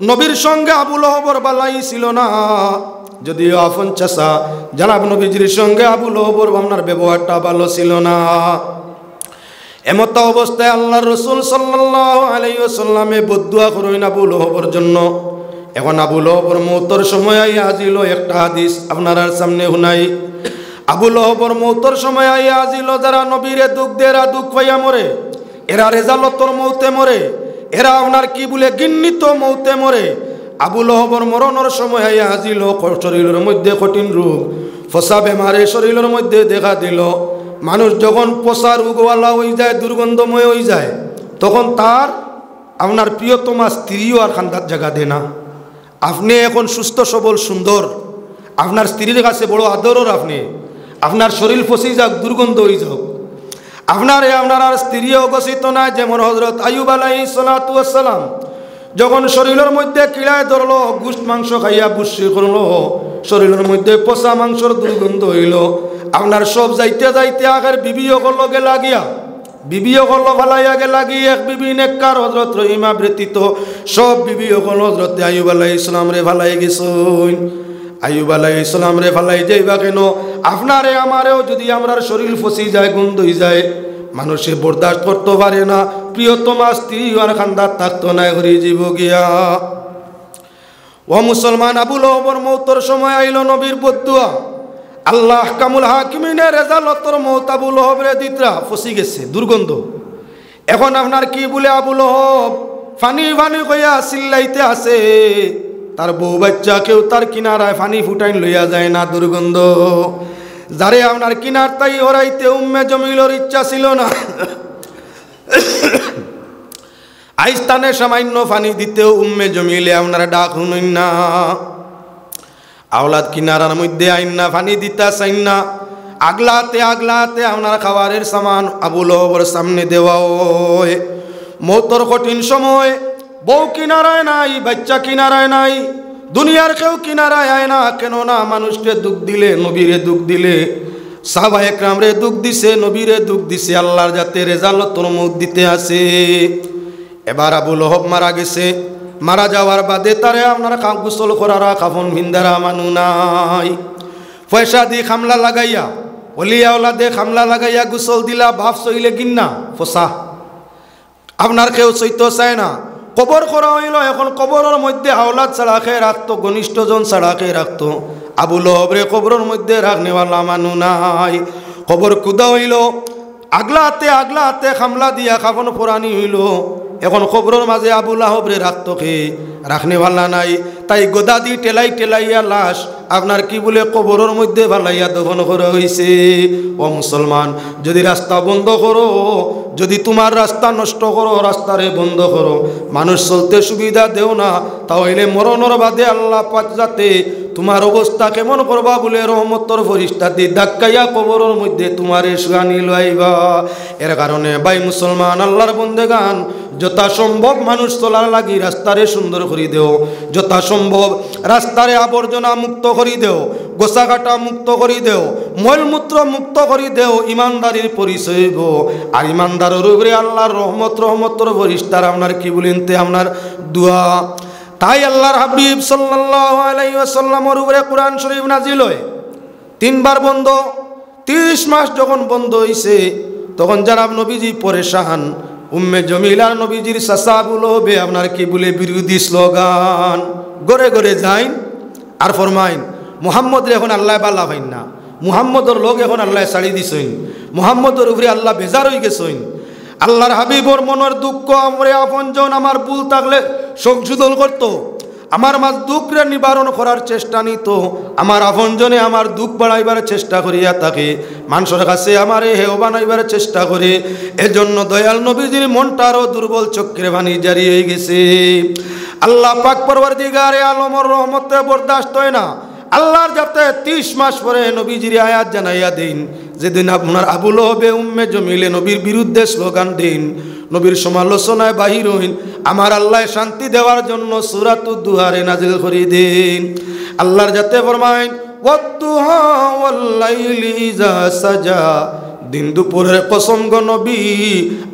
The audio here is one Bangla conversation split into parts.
নবীর সঙ্গে আবু লহবর বালাই ছিল না, যদিও আপন চাচা জানাব নবীজির সঙ্গে আবু লহবর আপনার ব্যবহারটা ভালো ছিল না। এমত অবস্থায় আল্লাহর রাসূল সাল্লাল্লাহু আলাইহি ওয়াসাল্লামে বদদুয়া করেন আবু লহবর জন্য। এখন আবু লহবর মৌতর সময় আজিল একটা হাদিস আপনার সামনে শুনাই। আবু লহবর মৌতর সময় আজিল যারা নবীরে দুঃখ দেয় এরা দুঃখ পাইয়া মরে, এরা রেজালতর মৌতে মরে, এরা আপনার কি বলে গিন্নিত মৌতে মরে। আবু লহবর মরণের সময় আজিল শরীরের মধ্যে কঠিন রোগ, ফসা বেমারে শরীরের মধ্যে দেখা দিল। মানুষ যখন পচা রোগওয়ালা হয়ে যায়, দুর্গন্ধময় হয়ে যায়, তখন তার আপনার প্রিয়তমা স্ত্রীও আর খান্দার জায়গা দেয় না। আপনি এখন সুস্থ সবল সুন্দর, আপনার স্ত্রীর কাছে বড় আদরর, আপনি আপনার শরীর ফসে যাক, দুর্গন্ধ হয়ে যাক, আপনার আর স্ত্রীও অগসিত নাই। যেমন হযরত আইয়ুব আলাইহিস সালাতু ওয়াস সালাম যখন শরীরের মধ্যে কিড়ায় ধরলো, গোশত মাংস খাইয়া বুসি করলো, শরীরের মধ্যে পচা মাংসর দুর্গন্ধ হইল। আপনার সব যাইতে যাইতে আগের বিবিও করলো গে লাগিয়া, বিবিও করলো ভালাইয়া গে লাগি। এক বিবি নেককার হযরত রহিমা ব্যতীত সব বিবিও করলো হযরত আইয়ুব আলাইহিস সালাম রে ভালাই গেছুন। আইয়ুব আলাইহিস সালাম রে ভালাই যাইবা কেন? আপনারে আমারেও যদি আমরার শরীর ফসি যায়, গন্ধ হয়ে যায়, মানুষে বরদাস্ত করতে পারে না। প্রিয়তমা স্ত্রী আর খান্দার থাকতো না, ঘুরে জীব গিয়া। ও মুসলমান, আবু লহবর মৌতর সময় আইল নবীর বদদুয়া। আল্লাহ কামুল হাকিমিনের রেজালতর মৌত আবু লহবরে দিতরা ফসি গেছে, দুর্গন্ধ। এখন আপনার কি বলে আবু লহব ফানি ফানি কইয়া চিল্লাইতে আছে, তার বউ বাচ্চা কেউ তার কিনারায় ফানি ফুটাইন লইয়া যায় না, দুর্গন্ধ। যারে আপনার কিনার তাই ওরাইতে উম্মে জমিলর ইচ্ছা ছিল না, আইস্তানে সামান্য ফানি দিতেও উম্মে জমিলে আপনারা ডাক শুনুন না। আওলাদ কিনারার মধ্যে আইন না, ফানি দিতা চাইন না, আগলাতে আগলাতে আপনার খাবারের সামান আবু লহবর সামনে দেওয়া হয়। মৌতর কঠিন সময় বউ কিনারায় নাই, বাচ্চা কিনারায় নাই, দুনিয়ার কেউ কিনারায় আয় না। কেননা মানুষকে দুঃখ দিলে, নবীরে দুঃখ দিলে, সাহাবা একরামরে দুঃখ দিছে, নবীরে দুঃখ দিছে, আল্লাহর যাতে রেজালতর মুখ দিতে আসে। এবার আবু লহব মারা গেছে। মারা যাওয়ার বাদে তারে আপনারা গোসল করারা, কাফন ভিন্দারা মানু নাই। পয়সা দিয়ে খামলা লাগাইয়া, অলিয়া ওলাদে খামলা লাগাইয়া গোসল দিলা, বাপ চইলে গিন্না ফসা, আপনার কেউ চৈত চায় না। কবর করা হইল। এখন কবরের মধ্যে আওলাদ ছাড়া খেয়ে রাখতো, ঘনিষ্ঠজন ছাড়া খেয়ে রাখতো। আবু লহবরে কবরের মধ্যে রাখনেওয়ালা মানু নাই। কবর কুদা হইল, আগলাতে আগলাতে খামলা দিয়া খাফন পুরানি হইল। এখন কবরের মাঝে আবু লহবরে রাখতো খেয়ে রাখনেওয়ালা নাই, তাই গোদা দি টেলাই টেলাইয়া লাশ আপনার কি বলে কবরের মধ্যে ভালাইয়া দফন করা হয়েছে। ও মুসলমান, যদি রাস্তা বন্ধ করো, যদি তোমার রাস্তা নষ্ট করো, রাস্তারে বন্ধ করো, মানুষ চলতে সুবিধা দেও না, তাহলে মরণের বাদে আল্লাহ পাক যাতে তোমার অবস্থা কেমন করবা বলে রহমতর ফরিস্তা দিয়ে ধাক্কাইয়া কবরের মধ্যে তোমারে শুয়ানি লইবা। এর কারণে ভাই মুসলমান, আল্লাহর বন্দেগান, যথাসম্ভব মানুষ চলার লাগি রাস্তারে সুন্দর করে দেও, যথাসম্ভব রাস্তারে আবর্জনা মুক্ত করে দেও, গোসাঘাটা মুক্ত করে দেও, মলমূত্র মুক্ত করে দেও। ইমানদারির পরিচয় গো। আর ইমানদারের উপরে আল্লাহর রহমতর ফরিস্তার আপনার কি বলেন তে আপনার দোয়া। তাই আল্লাহর হাবিব সাল্লাল্লাহু আলাইহি ওয়াসাল্লামের উপরে কোরআন শরীফ নাজিল হয়। 3 বার বন্ধ। 30 মাস যখন বন্ধ হইছে, তখন জানাব নবীজি পরেশান। উম্মে জমিলার নবীজির চাচা আবু লহবে আপনার কি বলে বিরোধী স্লোগান গড়ে গড়ে যাইন আর ফরমাইন, মুহাম্মদ এখন আল্লাহ বালা পাইন না, মুহাম্মদর লোক এখন আল্লাহ ছাড়ি দিছইন, মুহাম্মদর উপরে আল্লাহ বেজার হয়ে গেছইন। আল্লাহর হাবিবর মনের দুঃখ আমরে আপনজন আমার ভুল থাকলে সংশোধন করত, আমার মাঝ দুঃখরে নিবারণ করার চেষ্টা নিত, আমার আপনজনে আমার দুঃখ বাড়াইবার চেষ্টা করিয়া থাকে, মানুষের কাছে আমারে হেও বানাইবার চেষ্টা করে। এজন্য দয়াল নবীজির মনটা আরো দুর্বল, চক্রে বাণী জারি হয়ে গেছে। আল্লাহ পাক পরওয়ারদিগারে আলমর রহমতে বরদাস্ত হয় না। আল্লাহর যাতে 30 মাস পরে নবীজির আয়াত জানাইয়া দিন, যেদিন আপনার আবু লহবে উম্মে জমিলে নবীর বিরুদ্ধে স্লোগান দিন, নবীর সমালোচনায় বাহির হইন, আমার আল্লাহ শান্তি দেওয়ার জন্য সূরাতুদ দুহারে নাজিল করে দিন। আল্লাহর যাতে ফরমাইন, ওয়াদ-দুহা ওয়াল-লাইলি ইযা সাজা, দিন দুপুরের কসম গো নবী,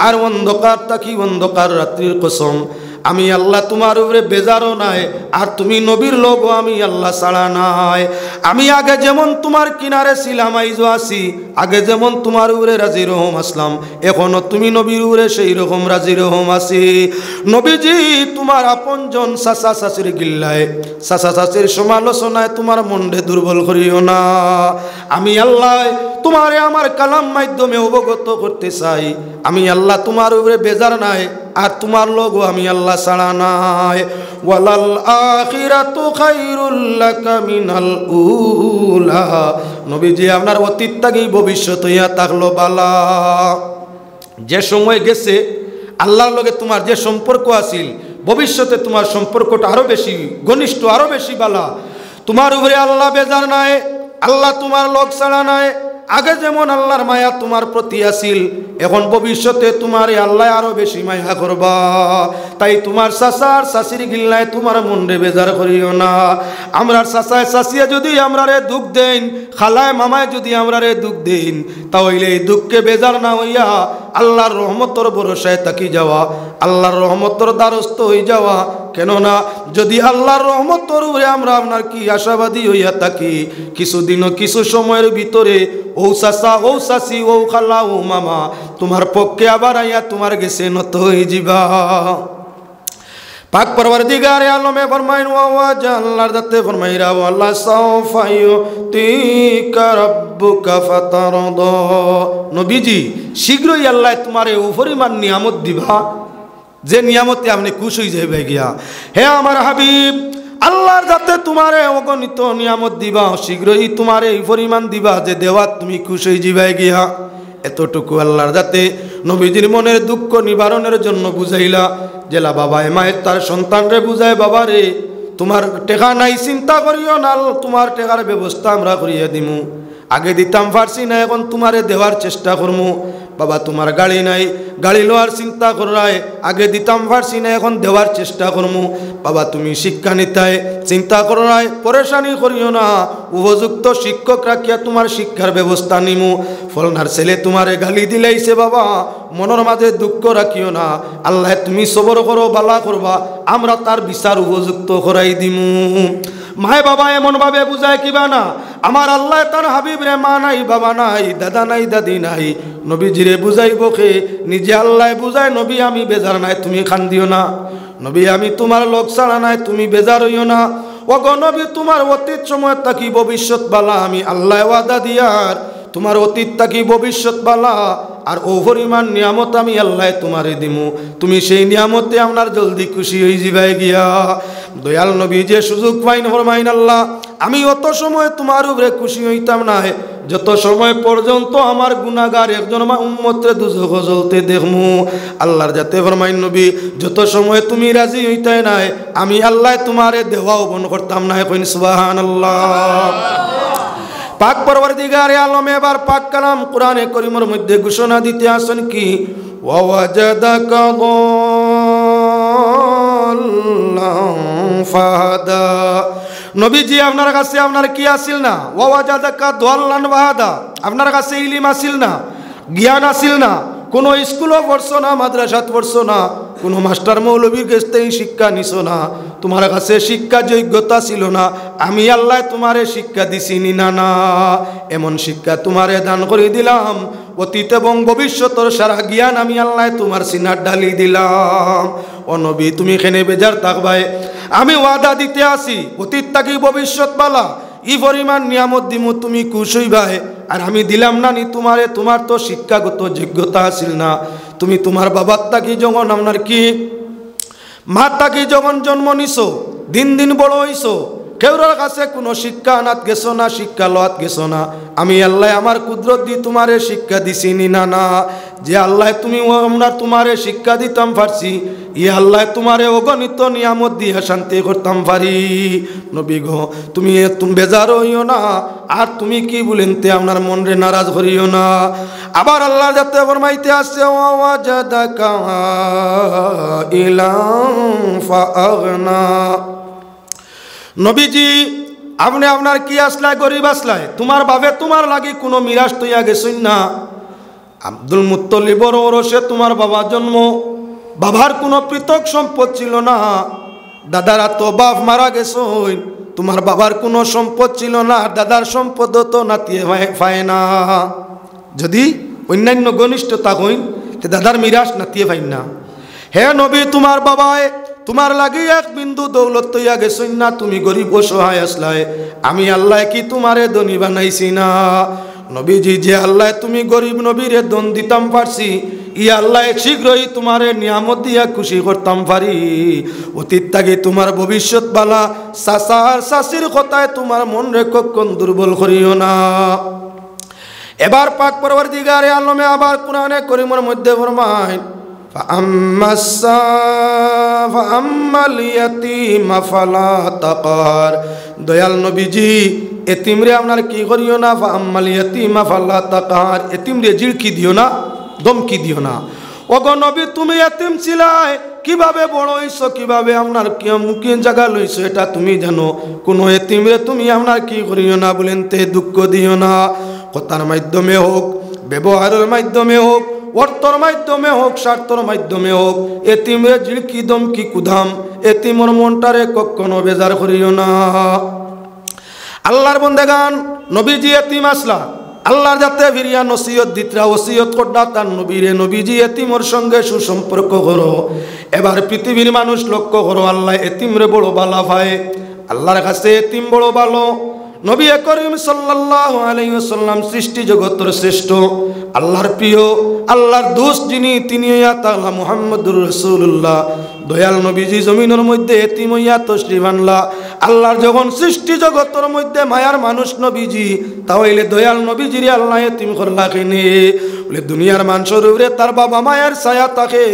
আর অন্ধকার তাকি অন্ধকার রাত্রির কসম। আমি আল্লাহ তোমার উপরে বেজারও নাই, আর তুমি নবীর লোক আমি আল্লাহ ছাড়া নাই। আমি আগে যেমন তোমার কিনারে ছিলাম আইজো আছি, আগে যেমন তোমার উপরে রাজি রহম আসলাম, এখনো তুমি নবীর উপরে সেই রকম রাজি রহম আছি। নবীজি তোমার আপনজন চাচা চাচির গিল্লায়, চাচা চাচির সমালোচনায় তোমার মনরে দুর্বল করিও না। আমি আল্লাহ তোমারে আমার কালাম মাধ্যমে অবগত করতে চাই, আমি আল্লাহ তোমার উপরে বেজার নাই, আর তোমার লোক আমি আল্লাহ ছাড়া নাই। ওয়ালাল আখিরাতু খায়রুল লাকা মিনাল উলা। নবীজি আপনার অতীত থেকেই ভবিষ্যৎ হইয়া থাকলো বালা। যে সময় গেছে আল্লাহর লগে তোমার যে সম্পর্ক আছিল, ভবিষ্যতে তোমার সম্পর্কটা আরো বেশি ঘনিষ্ঠ, আরো বেশি বালা। তোমার উপরে আল্লাহ বেজার নাই, আল্লাহ তোমার লোক ছাড়া নাই। আগে যেমন আল্লাহর মায়া তোমার প্রতি আসিল, এখন ভবিষ্যতে তোমার আল্লাহ আরো বেশি মায়া করবা। তাই তোমার চাচার চাচির গিল্লায় তোমার মনরে বেজার করিও না। আমরার চাচায় চাচিয়া যদি আমরারে দুঃখ দেন, খালায় মামায় যদি আমরারে দুঃখ দেন, তাহলে এই দুঃখকে বেজার না হইয়া আল্লাহর রহমতর ভরসায় থাকি যাওয়া, আল্লাহর রহমতর দ্বারস্থ হয়ে যাওয়া। কেননা যদি আল্লাহর রহমতর উপরে আমরা আপনার কি আশাবাদী হইয়া থাকি, কিছুদিনও কিছু সময়ের ভিতরে ও চাচা ও চাচি ও খালা ও মামা তোমার পক্ষে আবার আইয়া তোমার গেছে নত হয়ে যাবা। পাক পরওয়ারদিগারে আলমে ফরমাইন ওয়া জাল্লার দাতে ফরমাইরা ওয়াল্লাহ সাওফা ইউতিকা রাব্বুকা ফাতারদা। নবীজি শীঘ্রই আল্লাহ তোমারে ও পরিমাণ নিয়ামত দিবা যে নিয়ামতে আপনি খুশ হয়ে যাবে গিয়া। হে আমার হাবিব, আল্লাহর যাতে তোমারে অগণিত নিয়ামত দিবা, শীঘ্রই তোমারে এই পরিমাণ দিবা যে দেওয়া তুমি খুশ হয়ে যাবে গিয়া। এতটুকু আল্লাহর যাতে নবীজির মনের দুঃখ নিবারণের জন্য বুঝাইলা। জেলা বাবায় মায়ের তার সন্তানরে বুঝায়, বাবা রে তোমার টেকা নাই চিন্তা করিও না, তোমার টেকার ব্যবস্থা আমরা করিয়া দিমু। আগে দিতাম পারছি না, এখন তোমারে দেওয়ার চেষ্টা করমু। বাবা তোমার গাড়ি নাই, গাড়ি লওয়ার চিন্তা করায়, আগে দিতাম পারছি না, এখন দেওয়ার চেষ্টা করমু। বাবা তুমি শিক্ষা নিতায় চিন্তা করায়, পরেশানি করিও না, উপযুক্ত শিক্ষক রাখিয়া তোমার শিক্ষার ব্যবস্থা নিমু। ফলনার ছেলে তোমারে গালি দিলাইছে, বাবা মনের মাঝে দুঃখ রাখিও না, আল্লাহ তুমি সবর করো, বালা করবা, আমরা তার বিচার উপযুক্ত করাই দিমু। মায় বাবা এমন ভাবে বুঝায় কিবা না, আমার আল্লাহ তার হাবিব রে মা নাই, বাবা নাই, দাদা নাই, দাদি নাই, নবীজিরে বুঝাইব কে? নিজে আল্লাহ বুঝায়, নবী আমি বেজার নাই, তুমি খান দিও না। নবী আমি তোমার লোক ছাড়া নাই, তুমি বেজার হইও না। ও গো নবী তোমার অতীত সময় থাকি ভবিষ্যৎ বালা আমি আল্লাহ ওয়াদা দিয়ার, তোমার অতীত থাকি ভবিষ্যৎ বালা, আর ও পরিমাণ নিয়ামত আমি আল্লাহ তোমারে দিমু, তুমি সেই নিয়ামতে আপনার জলদি খুশি হয়ে যাবে গিয়া। দয়াল নবী যে সুযোগ পাইন ফরমাইন, আল্লাহ আমি অত সময় তোমার উপরে খুশি হইতাম না যত সময় পর্যন্ত আমার গুনাহগার একজন উম্মতরে দুজখ জ্বলতে দেখমু। আল্লাহর যাতে ফরমাইন নবী যত সময় তুমি রাজি হইতে নাই, আমি আল্লাহ তোমারে দেওয়াও বন করতাম না। কইন সুবহানাল্লাহ। পাক পরওয়ারদিগারে আলম এবার পাক কালাম কোরআনে করিমের মধ্যে ঘোষণা দিতে আসেন কি, ওয়াজাদাকা দাল্লান ফাহাদা। নবীজি আপনার কাছে আপনার কি আসিল না? ওয়াজাদাকা দাল্লান ফাহাদা, আপনার কাছে ইলম আসিল না, জ্ঞান আসিল না, কোনো স্কুলও পড়ছো না, মাদ্রাসাত পড়ছো না, কোনো মাস্টার মৌলবীর কাছ থেকে শিক্ষা নিছো না, তোমার কাছে শিক্ষা যোগ্যতা ছিল না, আমি আল্লাহ তোমারে শিক্ষা দিছি নি না না, এমন শিক্ষা তোমারে দান করে দিলাম, অতীত এবং ভবিষ্যতের সারা জ্ঞান আমি আল্লাহ তোমার সিনার ডালি দিলাম। ও নবী তুমি এখানে বেজার থাকবাই, আমি ওয়াদা দিতে আসি অতীত থাকি ভবিষ্যৎ বালা ই পরিমাণ নিয়ামত দিমু, তুমি খুশ হইবাই। আর আমি দিলাম না নি তোমারে, তোমার তো শিক্ষাগত যোগ্যতা আসিল না, তুমি তোমার বাবার তাকি যখন আপনার কি মা তাকি যখন জন্ম নিছো, দিন দিন বড় হইছো, কেউরার কাছে কোনো শিক্ষা আনাত গেছো না, শিক্ষা লওয়াত গেছো না, আমি আল্লাহ আমার কুদরত দিয়ে তোমারে শিক্ষা দিছি নি না না, যে আল্লাহ তুমি আমরা তোমারে শিক্ষা দিতাম পারছি, ই আল্লাহ তোমারে অগণিত নিয়ামত দিয়ে শান্তি করতাম পারি। নবী গো তুমি তুমি বেজার হইও না, আর তুমি কি বলেন তে আপনার মনরে নারাজ করিও না। আবার আল্লাহ যাতে ফরমাইতে আসছে, ওয়াজাদাকা ইলান ফাআগনা। নবীজি আপনি আপনার কি আসলায় গরিব আসলায়, তোমার বাবে তোমার লাগি কোনো মিরাজ তৈয়া গেছেন না। আব্দুল মুত্তলিবর ওরসে তোমার বাবা জন্ম, বাবার কোনো পৃথক সম্পদ ছিল না, দাদারা তো বাপ মারা গেছেন, তোমার বাবার কোনো সম্পদ ছিল না, দাদার সম্পদ তো নাতিয়ে পায় না। যদি অন্যান্য ঘনিষ্ঠতা হইন তে দাদার মিরাস নাতিয়ে পাই না। হে নবী, তোমার বাবায় তোমার লাগি এক বিন্দু দৌলত তৈয়া গেছই না, তুমি গরিব অসহায় আসলায়, আমি আল্লাহ কি তোমারে ধনী বানাইছি না? নবীজি, যে আল্লাহ তুমি গরিব নবীরে দন দিতাম পারছি, ই আল্লাহ শীঘ্রই তোমারে নিয়ামত দিয়া খুশি করতাম পারি। অতীত থাকি তোমার ভবিষ্যৎ বালা, চাচার চাচির কথায় তোমার মন রে কখন দুর্বল করিও না। এবার পাক পরবর্তীকারে আলমে আবার কোরআনে করিমের মধ্যে ফরমায়, ফাআম্মাল ইয়াতীমা ফালা তাকহার। দয়াল নবীজি, এতিমরে আপনার কি করিও না, ফাআম্মাল ইয়াতীমা ফালা তাকহার, এতিমরে জিড়কি দিও না, দমকি দিও না। ওগো নবী, তুমি এতিম ছিলাই, কিভাবে বড় হইছো, কিভাবে আপনার মুখে জায়গা লইছো এটা তুমি জানো। কোনো এতিমরে তুমি আপনার কি করিও না বলেন তে দুঃখ দিও না। কথার মাধ্যমে হোক, ব্যবহারের মাধ্যমে হোক, অর্থর মাধ্যমে হোক, স্বার্থর মাধ্যমে হোক, এতিমরে জিড়কি দমকি কুধাম, এতিমর মনটারে কখনো বেজার করিও না। আল্লাহর বন্দেগান, নবীজি এতিম আসলা, আল্লাহর যাতে ফিরিয়া নসিহত দিতরা, ওসিয়ত করডা তার নবীরে, নবীজি এতিমর সঙ্গে সুসম্পর্ক করো। এবার পৃথিবীর মানুষ লক্ষ্য করো, আল্লাহ এতিমরে বড় বালা পায়, আল্লাহর কাছে এতিম বড় ভালো। নবী করিম সাল্লাল্লাহু আলাইহি ওয়াসাল্লাম সৃষ্টি জগতের শ্রেষ্ঠ, আল্লাহর প্রিয়, আল্লাহর দোস্ত যিনি, তিনি ইয়া তাআলা মুহাম্মদুর রাসূলুল্লাহ। দয়াল নবীজি জমিনের মধ্যে এতিম হইয়া তশরিফ আনলা। আল্লাহর যখন সৃষ্টি জগতের মধ্যে মায়ার মানুষ নবীজি, তাহলে দয়াল নবীজিরে আল্লাহ এতিম করলা কেনে? বলে দুনিয়ার মানুষের উপরে তার বাবা মায়ের ছায়া থাকে,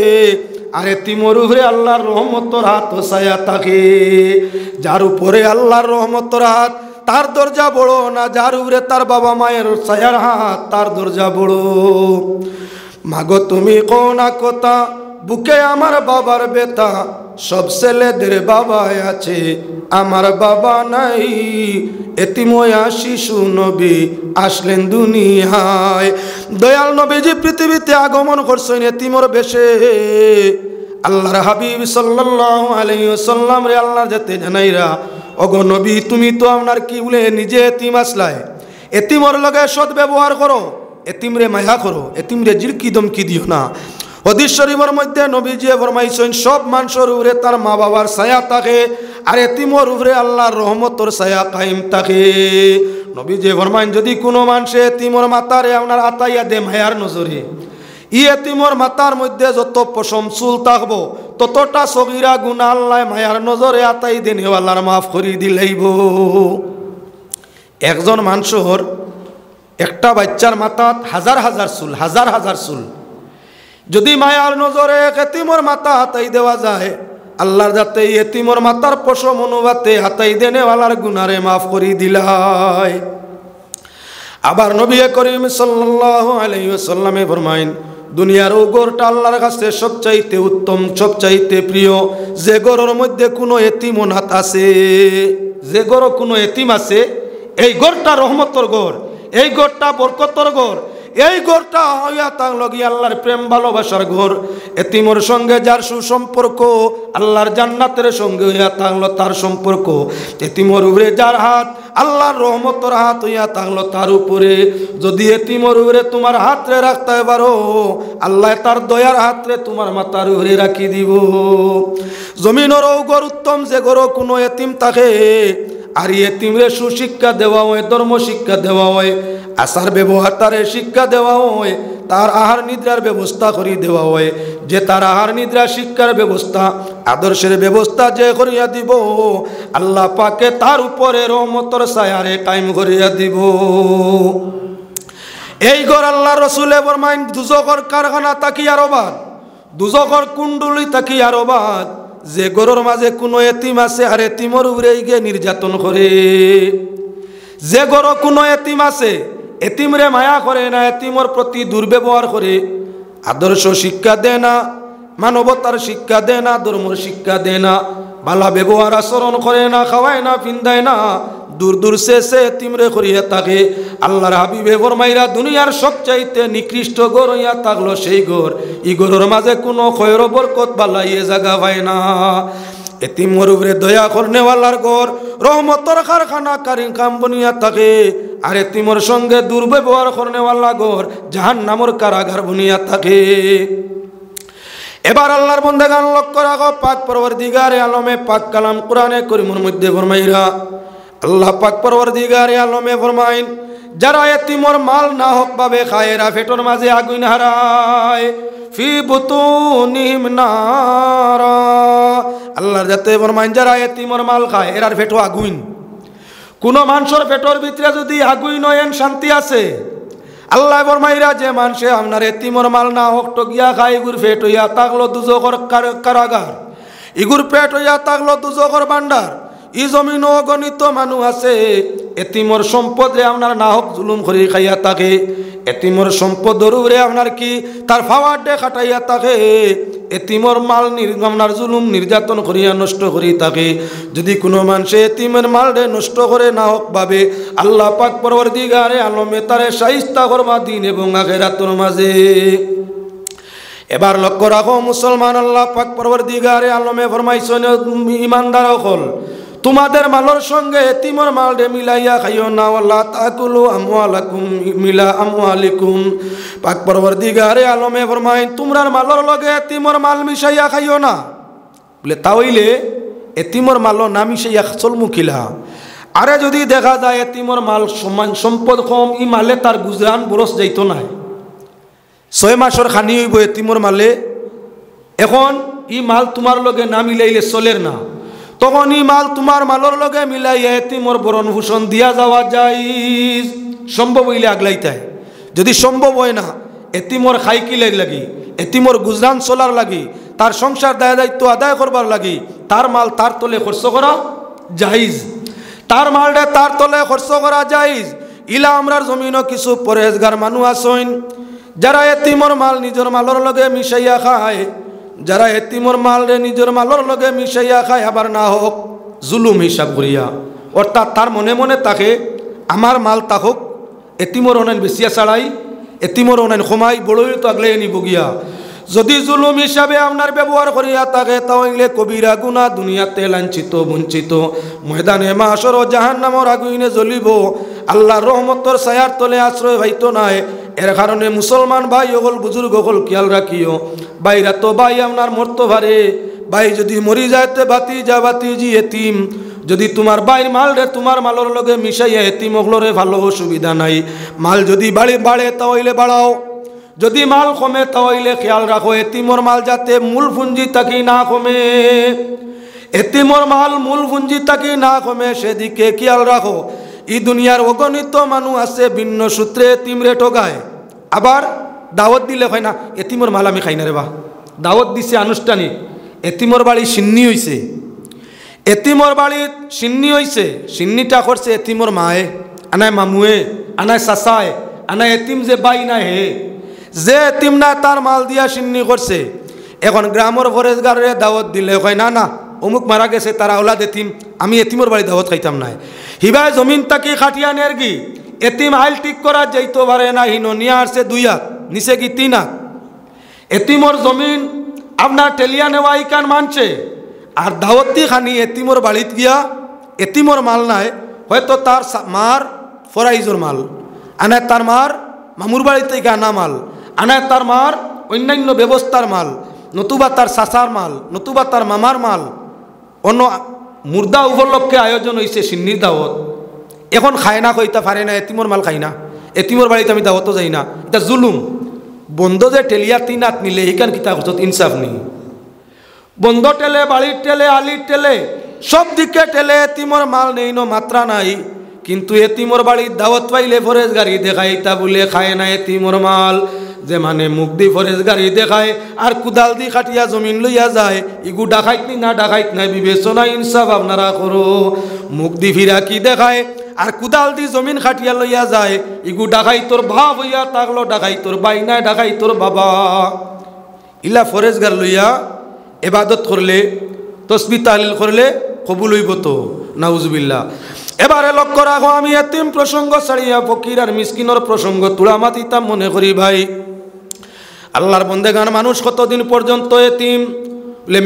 আর এতিমর উপরে আল্লাহর রহমতের হাত ছায়া থাকে। যার উপরে আল্লাহর রহমতের হাত, তার দরজা বড় না, যার উপরে তার বাবা মায়ের ছায়ার হাত, তার দরজা বড়। মাগো তুমি কোনা কথা, বুকে আমার বাবার বেতা, সব ছেলেদের বাবা আছে, আমার বাবা নাই। এতিময়া শিশু নবী আসলেন দুনিয়ায়। দয়াল নবীজি পৃথিবীতে আগমন করছেন এতিমর বেশে। আল্লাহর হাবিব সাল্লাল্লাহু আলাইহি ওয়াসাল্লাম রে আল্লাহর যাতে জানাইরা, ওগো নবী, তুমি তো আপনার কি বলে নিজে এতিম আসলায়, এতিমর লগে সৎ ব্যবহার করো, এতিমরে মায়া করো, এতিমরে জিড়কি দমকি দিও না। হাদিস শরীফের মধ্যে নবীজি ফরমাইছেন, সব মানুষের উপরে তার মা বাবার ছায়া থাকে, আর এতিমর উপরে আল্লাহর রহমতের ছায়া কায়েম থাকে। নবীজি ফরমাইন, যদি কোনো মানুষে এতিমর মাতারে আপনার আতাইয়া দে মায়ার নজরে, ই এতিমর মাতার মধ্যে যত পশম চুল থাকবো, ততটা সগীরা গুনাহ আল্লাহ মায়ার নজরে আতাই দেন, আল্লাহর মাফ করি দিলেইব। একজন মানুষের একটা বাচ্চার মাথাত হাজার হাজার চুল, হাজার হাজার চুল, যদি মায়ার নজরে এতিমর মাথা হাতাই দেওয়া যায়, আল্লাহর যাতে এতিমর মাতার পশম অনুবাতে হাতাই দেনে আল্লাহর গুনারে মাফ করি দিলাই। আবার নবী করিম সাল্লাল্লাহু আলাইহি ওয়াসাল্লামে ফরমাইন, দুনিয়ার ও গড়টা আল্লাহর কাছে সবচাইতে উত্তম, সবচাইতে প্রিয়, যে গড়ের মধ্যে কোনো এতিম অনাথ আছে, যে গড় কোনো এতিম আছে, এই গড়টা রহমতর গড়, এই গড়টা বরকতর গড়, এই গড়টা হইয়া তার লগি আল্লাহর প্রেম ভালোবাসার ঘর। এতিমর সঙ্গে যার সুসম্পর্ক, আল্লাহর জান্নাতের সঙ্গে হইয়া থাকলো তার সম্পর্ক। এতিমর উপরে যার হাত, আল্লাহর রহমতের হাত হইয়া থাকলো তার উপরে। যদি এতিমর উপরে তোমার হাতরে রাখতে পারো, আল্লাহ তার দয়ার হাতরে তোমার মাথার উপরে রাখি দিব। জমিনেরও গড় উত্তম, যে গড় কোনো এতিম থাকে, আর এতিমরে সুশিক্ষা দেওয়া হয়, ধর্ম শিক্ষা দেওয়া হয়, আচার ব্যবহার তারে শিক্ষা দেওয়া হয়, তার আহার নিদ্রার ব্যবস্থা করে দেওয়া হয়। যে তার আহার নিদ্রা শিক্ষার ব্যবস্থা, আদর্শের ব্যবস্থা যে করিয়া দিব, আল্লাহ পাকে তার উপরে রহমতের ছায়ারে কায়েম করিয়া দিব। এই ঘর আল্লাহ রসুলে ফরমাইন, দুজখর কারখানা তাকি আরো বাদ, দুজখর কুণ্ডুলি তাকি আরো বাদ, যে গরুর মাঝে কোনো এতিম আছে আর এতিমর উপরে গিয়ে নির্যাতন করে। যে গরু কোনো এতিম আছে, এতিমরে মায়া করে না, এতিমর প্রতি দুর্ব্যবহার করে, আদর্শ শিক্ষা দেয় না, মানবতার শিক্ষা দেয় না, ধর্মের শিক্ষা দেয় না, ভালো ব্যবহার আচরণ করে না, খাওয়ায় না, পিন্দায় না, দূর দূর সে তিমরে করিয়া থাকে। আল্লাহর হাবিবে ফরমাইরা দুনিয়ার সবচাইতে নিকৃষ্ট ঘর হইয়া থাকলো সেই ঘর, ই ঘরের মাঝে কোনো খয়র বরকত বালাইয়ে জায়গা পায় না। এতিমর উপরে দয়া করনেওয়ালার ঘর রহমতর কারখানা কারিম কাম বনিয়া থাকে, আর এতিমর সঙ্গে দুর্ব্যবহার করনেওয়ালা ঘর জাহান্নামের কারাগার বনিয়া থাকে। এবার আল্লাহর বন্দেগান লক্ষ্য রাখো, পাক পরওয়ারদিগারে আলমে পাক কালাম কোরআনে করিমের মধ্যে ফরমাইরা আল্লাহ পাক পরওয়ারদিগারে আলমে ফরমাইন, যারা এতিমর মাল না হক ভাবে খায় এরা পেটের মাঝে আগুন হারায়, ফি বুতুনিহিম নারা। আল্লাহর যাতে ফরমাইন যারা এতিমর মাল খায় এরার পেটও আগুন। কোনো মানুষের পেটের ভিতরে যদি আগুন নয়ন শান্তি আছে? আল্লাহ ফরমাইরা যে মানুষে আপনার এতিমর মাল না হোক টকিয়া খায় ইগুর পেট হইয়া থাকলো দুজখর কারাগার, ইগুর পেট হইয়া থাকলো দুজখর ভান্ডার। ই জমিন অগণিত মানুষ আছে এতিমর সম্পদে আপনার না হোক জুলুম করি খাইয়া থাকে, এতিমর সম্পদর উপরে আপনার কি তার ফাওয়ার ডে খাটাইয়া থাকে, এতিমর মাল আপনার জুলুম নির্যাতন করিয়া নষ্ট করি থাকে। যদি কোনো মানুষে এতিমের মাল ডে নষ্ট করে না হোক ভাবে আল্লাহ পাক পরওয়ারদিগারে আলমে তারে শাইস্তা করবা দিন এবং আখিরাতের মাঝে। এবার লক্ষ্য রাখো মুসলমান, আল্লাহ পাক পরওয়ারদিগারে আলমে ফরমাইছেন ঈমানদার হল তোমাদের মালের সঙ্গে এতিমর মাল ডে মিলাইয়া খাইও না, ওয়ালা তাকুলু আমওয়ালাকুম মিলা আমওয়ালিকুম। পাক পরওয়ারদিগারে আলমে ফরমাইন তোমরার মালের লগে এতিমর মাল মিশাইয়া খাইও না। বলে তাইলে এতিমর মাল না মিশাইয়া চলমু কিলা? আরে যদি দেখা যায় এতিমর মাল সমান সম্পদ কম, ই মালে তার গুজরান বরস যাইতো না, 6 মাসের খানি হইব এতিমর মালে। এখন ই মাল তোমার লগে না মিলাইলে চলের না, তখন ই মাল তোমার মালর লগে মিলাইয়া এতিমর বরণ ভূষণ দিয়া যাওয়া যায়। সম্ভব হইলে আগলাইতায়, যদি সম্ভব হয় না এতিমর খাইকিলের লাগি, এতিমর গুজরান চলার লাগি, তার সংসার দায় দায়িত্ব আদায় করবার লাগি তার মাল তার তলে খরচ করা জায়েজ, তার মালটা তার তলে খরচ করা জায়েজ। ইলা আমরার জমিনও কিছু পরেজগার মানুষ আছেন যারা এতিমর মাল নিজের মালর লগে মিশাইয়া খায়, যারা এতিমর মাল রে নিজের মালর লগে মিশাইয়া খায়, আবার না হোক জুলুম হিসাব করিয়া, অর্থাৎ তার মনে মনে তাকে আমার মাল তাহক এতিমর অনাইন বেশিয়া ছাড়াই, এতিমর অনাইন সময় বড়ই তো আগলে নিব গিয়া। যদি জুলুম হিসাবে আপনার ব্যবহার করিয়া থাকে তাহলে কবিরা গুনাহ, দুনিয়াতে লাঞ্ছিত বঞ্চিত, ময়দানে মাহশর ও জাহান্নামের আগুনে জ্বলিব, আল্লাহর রহমতর ছায়ার তলে আশ্রয় হইতো নাই। এর কারণে মুসলমান ভাই হল বুজুর্গ হল খেয়াল রাখিও, ভাইরা তো ভাই আপনার মরতে পারে, ভাই যদি মরি যাইতে বাতিজি এতিম, যদি তোমার বাইর মাল রে তোমার মালর লগে মিশাইয়া এতিম হলরে ভালো অসুবিধা নাই। মাল যদি বাড়ে তাহলে বাড়াও, যদি মাল কমে তাহলে খেয়াল রাখো এতিমর মাল যাতে মূল পুঞ্জি থাকি না কমে, এতিমর মাল মূল পুঞ্জি থাকি না কমে সেদিকে খেয়াল রাখো। এই দুনিয়ার অগণিত মানুষ আছে ভিন্ন সূত্রে এতিমরে ঠকায়, আবার দাওয়াত দিলে হয় না এতিমর মাল আমি খাই না রে বা, দাওয়াত দিছে আনুষ্ঠানিক, এতিমর বাড়ি সিন্নি হইছে, এতিমর বাড়িত সিন্নি হইছে, সিন্নিটা করছে এতিমর মায়ে, আনায় মামুয়ে, আনায় চাচায়, আনায় এতিম যে বাই না হে, যে এতিম না তার মাল দিয়া সিন্নি করছে। এখন গ্রামের ফরেজগারে দাওয়াত দিলে হয় না অমুক মারা গেছে তারা ওলাদ এতিম, আমি এতিমর বাড়ি দাওয়াত খাইতাম না। হিবায় জমিন তাকি খাটিয়া নের কি এতিম আইল ঠিক করা যাইতে পারে না, হিনো নিয়ে আসছে 2 হাত নিচে কি 3 হাত। এতিমর জমিন আপনার টেলিয়া নেওয়া ইকান মানছে, আর দাওয়াতি খানি এতিমর বাড়িত গিয়া এতিমর মাল নাই, হয়তো তার মার ফরাইজর মাল, আনায় তার মার মামুর বাড়িতে আনা মাল, আনায় তার মার অন্যান্য ব্যবস্থার মাল, নতুবা তার চাচার মাল, নতুবা তার মামার মাল, অন্য মুর্দা উপলক্ষে আয়োজন হয়েছে সিন্নির দাওয়াত। এখন খায় না কইতা পারে না, এতিমর মাল খাই না, এতিমর বাড়িতে আমি দাওয়াতও যাই না, এটা জুলুম। বন্ধ যে টেলিয়া 3 হাত নিলে এইখান কিতা করছত ইনসাফ নেই, বন্ধ টেলে বাড়ির টেলে আলির টেলে সব দিকে টেলে এতিমর মাল নেই নো মাত্রা নাই। কিন্তু এতিমর বাড়ির দাওয়াত পাইলে ফরেজ গাড়ি দেখায়, তা বলে খায় না এতিমর মাল, যে মানে মুখ দি ফরেজ গাড়ি দেখায় আর কুদাল দি খাটিয়া জমিন লইয়া যায়, ইগু ডাকাইত নি না ডাকাইত নাই বিবেচনা ইনসাফ আপনারা করো। মুখ দি ফিরা কি দেখায় আর কুদাল দি জমিন খাটিয়া লইয়া যায়, ইগু ডাকাই তোর ভাব হইয়া থাকলো, ডাকাই তোর বাই নাই, ডাকাই তোর বাবা। ইলা ফরেজগার লইয়া এবাদত করলে তসবিহ তাহলিল করলে কবুল হইব তো, নাউজুবিল্লাহ। এবারে লক্ষ্য রাখো, আমি এতিম প্রসঙ্গ ছাড়িয়া ফকির আর মিসকিনের প্রসঙ্গ তুলা মাতিতাম মনে করি ভাই। আল্লাহর বন্দেগান মানুষ কতদিন পর্যন্ত এতিম?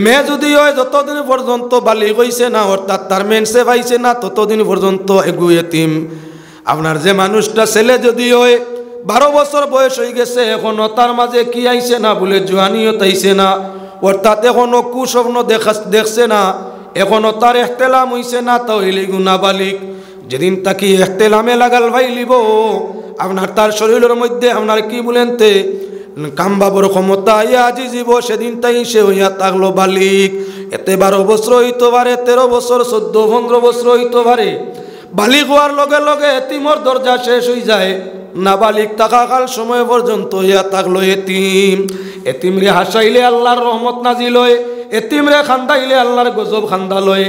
মেয়ে যদি হয় যতদিন পর্যন্ত বালিগ হইছে না, অর্থাৎ তার মেনসে পাইছে না, ততদিন পর্যন্ত এগু এতিম। আপনার যে মানুষটা ছেলে যদি হয় 12 বছর বয়স হয়ে গেছে, এখনো তার মাঝে কি আইছে না বলে জোয়ানিও তাইছে না, অর্থাৎ এখনো কুস্বপ্ন দেখছে না, এখনো তার এহতেলাম হইছে না, তাহলে গুনাবালিক। যেদিন তাকে এহতেলামে লাগাল ভাইলিব, আপনার তার শরীরের মধ্যে আপনার কি বলেনতে কামবাবর ক্ষমতা ইয়া আজি জীব, সেদিন তাই সে হইয়া থাকলো বালিক। এতে 12 বছর হইতে পারে, 13 বছর, 14, 15 বছর হইতে পারে। বালিক হওয়ার লগে লগে এতিমর দরজা শেষ হয়ে যায়। নাবালিক থাকাকাল সময় পর্যন্ত হইয়া থাকলো এতিম। এতিমরে হাসাইলে আল্লাহর রহমত নাজিল হয়, এতিমরে খান্দাইলে আল্লাহর গজব খান্দা লয়,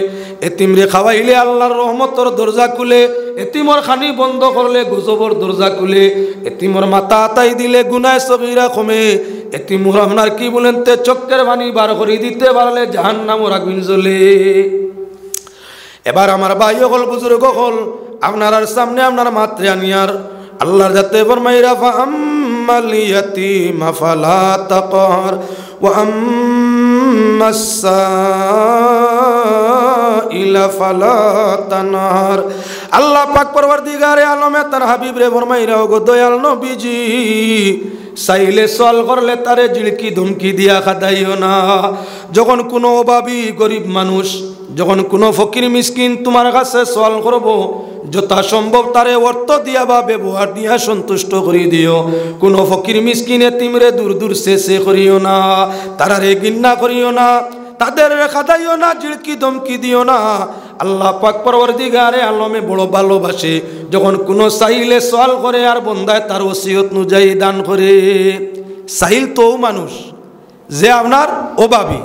এতিমরে খাওয়াইলে আল্লাহর রহমতর দরজা খুলে, এতিমর খানি বন্ধ করলে গজবর দরজা খুলে, এতিমর মাথা আতাই দিলে গুনায় সগীরা কমে, এতিমর আপনার কি বলেন তে চক্কের বাণী বার করে দিতে পারলে জাহান্নামের আগুন জ্বলে। এবার আমার ভাই হল, বুজুর্গ হল, আপনার সামনে আপনার মাত্রে আনিয়ার আল্লাহর যাতে ফরমাইরা ফাআম্মাল ইয়াতীমা ফালা তাকহার ওয়া আম্মাস সাইলা ফালা তানহার। আল্লাহ পাক পরওয়ারদিগারে আলমে তার হাবিব রে ফরমাইরা, ওগো দয়াল নবীজি, চাইলে সওয়াল করলে তারে জিড়কি ধমকি দিয়া খাদাইও না। যখন কোনো অভাবী গরিব মানুষ, যখন কোনো ফকির মিসকিন তোমার কাছে সওয়াল করব, যথাসম্ভব তারে অর্থ দিয়া বা ব্যবহার দিয়া সন্তুষ্ট করি দিও। কোনো ফকির মিসকিন এতিমরে দূর দূর শেষে করিও না, তারারে ঘৃণা করিও না, তাদের খাদাইও না, জিড়কি ধমকি দিও না। আল্লাহ পাক পরওয়ারদিগারে আলমে বড় ভালোবাসে যখন কোনো চাইলে সওয়াল করে আর বন্দায় তার ওসিয়ত অনুযায়ী দান করে। চাইল তো মানুষ যে আপনার অভাবী,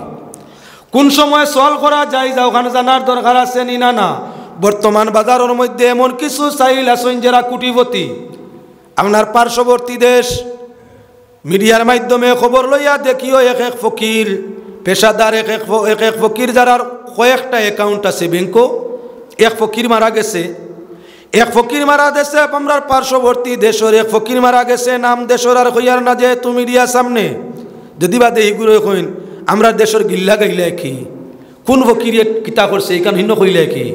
কোন সময় সওয়াল করা যায় যা ওখানে জানার দরকার আছে নি না? না, বর্তমান বাজারের মধ্যে এমন কিছু চাইল আছেন যারা কোটিপতি। আপনার পার্শ্ববর্তী দেশ মিডিয়ার মাধ্যমে খবর লইয়া দেখিও এক এক ফকির পেশাদার, এক এক ফকির যারা কয়েকটা অ্যাকাউন্ট আছে ব্যাংকও, এক ফকির মারা গেছে, এক ফকির মারা গেছে। আমরা পার্শ্ববর্তী দেশের এক ফকির মারা গেছে, নাম দেশের আর কইয়ার না, যেহেতু মিডিয়ার সামনে যদি বা দেহিগুলো কইন আমরা দেশের গিল্লা গাইলে কি কোন ফকির কিতা করছে এখান ভিন্ন কইলে কি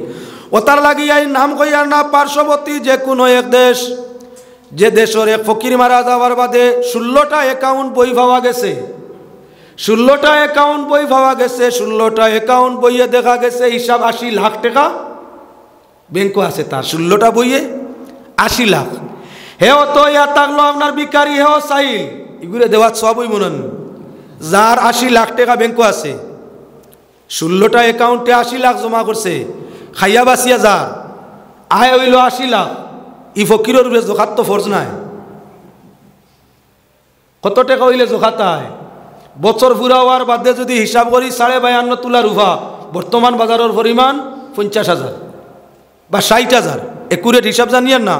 ও তার লাগিয়াই নাম কইয়ার না। পার্শ্ববর্তী যে কোনো এক দেশ, যে দেশের এক ফকির মারা যাওয়ার বাদে 16টা অ্যাকাউন্ট বই পাওয়া গেছে, 16টা অ্যাকাউন্ট বই পাওয়া গেছে। 16টা অ্যাকাউন্ট বইয়ে দেখা গেছে হিসাব 80 লাখ টাকা ব্যাংক আছে তার, 16টা বইয়ে 80 লাখ। হেও তো ইয়া থাকলো আপনার বিকারি, হেও চাইল, এগুলো দেওয়া সবই মনন। যার 80 লাখ টাকা ব্যাংক আছে, 16টা অ্যাকাউন্টে 80 লাখ জমা করছে, খাইয়া বাসিয়া যার আয় হইল 80 লাখ, ই ফকিরের উপরে জোখাত তো ফরজ নাই। কত টাকা হইলে জোখাত আয়? বছর পুরা হওয়ার বাদে যদি হিসাব করি 52.5 তোলা রুফা, বর্তমান বাজারের পরিমাণ 50,000 বা 60,000, একুরেট হিসাব জানিয়েন না।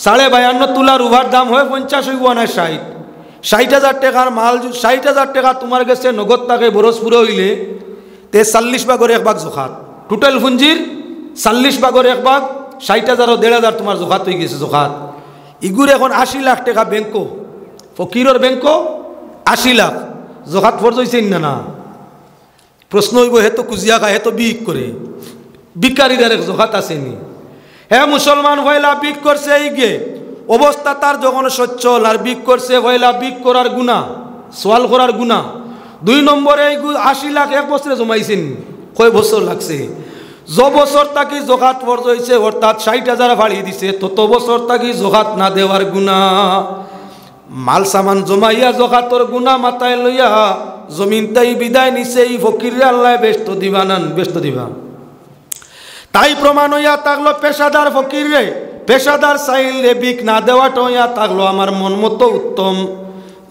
52.5 তোলা রুফার দাম হয় 50 হইব না 60। 60,000 টাকার মাল, 60,000 টাকা তোমার কাছে নগদ টাকা বরস পুরো হইলে তে 40 ভাগের 1 ভাগ জোখাত, টোটাল পুঞ্জির 40 ভাগের 1 ভাগ, 60,000 ও 1,500 তোমার জোখাত হয়ে গেছে জোখাত। ইগুর এখন 80 লাখ টাকা ব্যাংক, ফকিরের ব্যাংক 80 লাখ জোখাত ফরজ হয়েছে না? না। প্রশ্ন হইব, হে তো কুজিয়া খায়, হে তো বিক করে, বিকারীদের জোখাত আসেনি। হ্যাঁ মুসলমান হইলা বিক করছে, এই গে অবস্থা তার যখন সচ্ছল আর বিক করছে, হইলা বিক করার গুণা, সোয়াল করার গুণা। 2 নম্বরে 80 লাখ 1 বছরে জমাইছেন, কয় বছর লাগছে? যে বছর তাকি জোখাত ফরজ হয়েছে, অর্থাৎ 60,000 বাড়িয়ে দিছে, তত বছর তাকি জোখাত না দেওয়ার গুণা। মাল সামান জমাইয়া জোখাতর গুণা মাথায় লইয়া জমিন তাই বিদায় নিছে, এই ফকির আল্লাহ ব্যস্ত দিবা নান, ব্যস্ত দিবা। তাই প্রমাণ হইয়া থাকলো পেশাদার ফকির রে, পেশাদার চাইল রে বিক না দেওয়াটা হইয়া থাকলো আমার মন মতো উত্তম।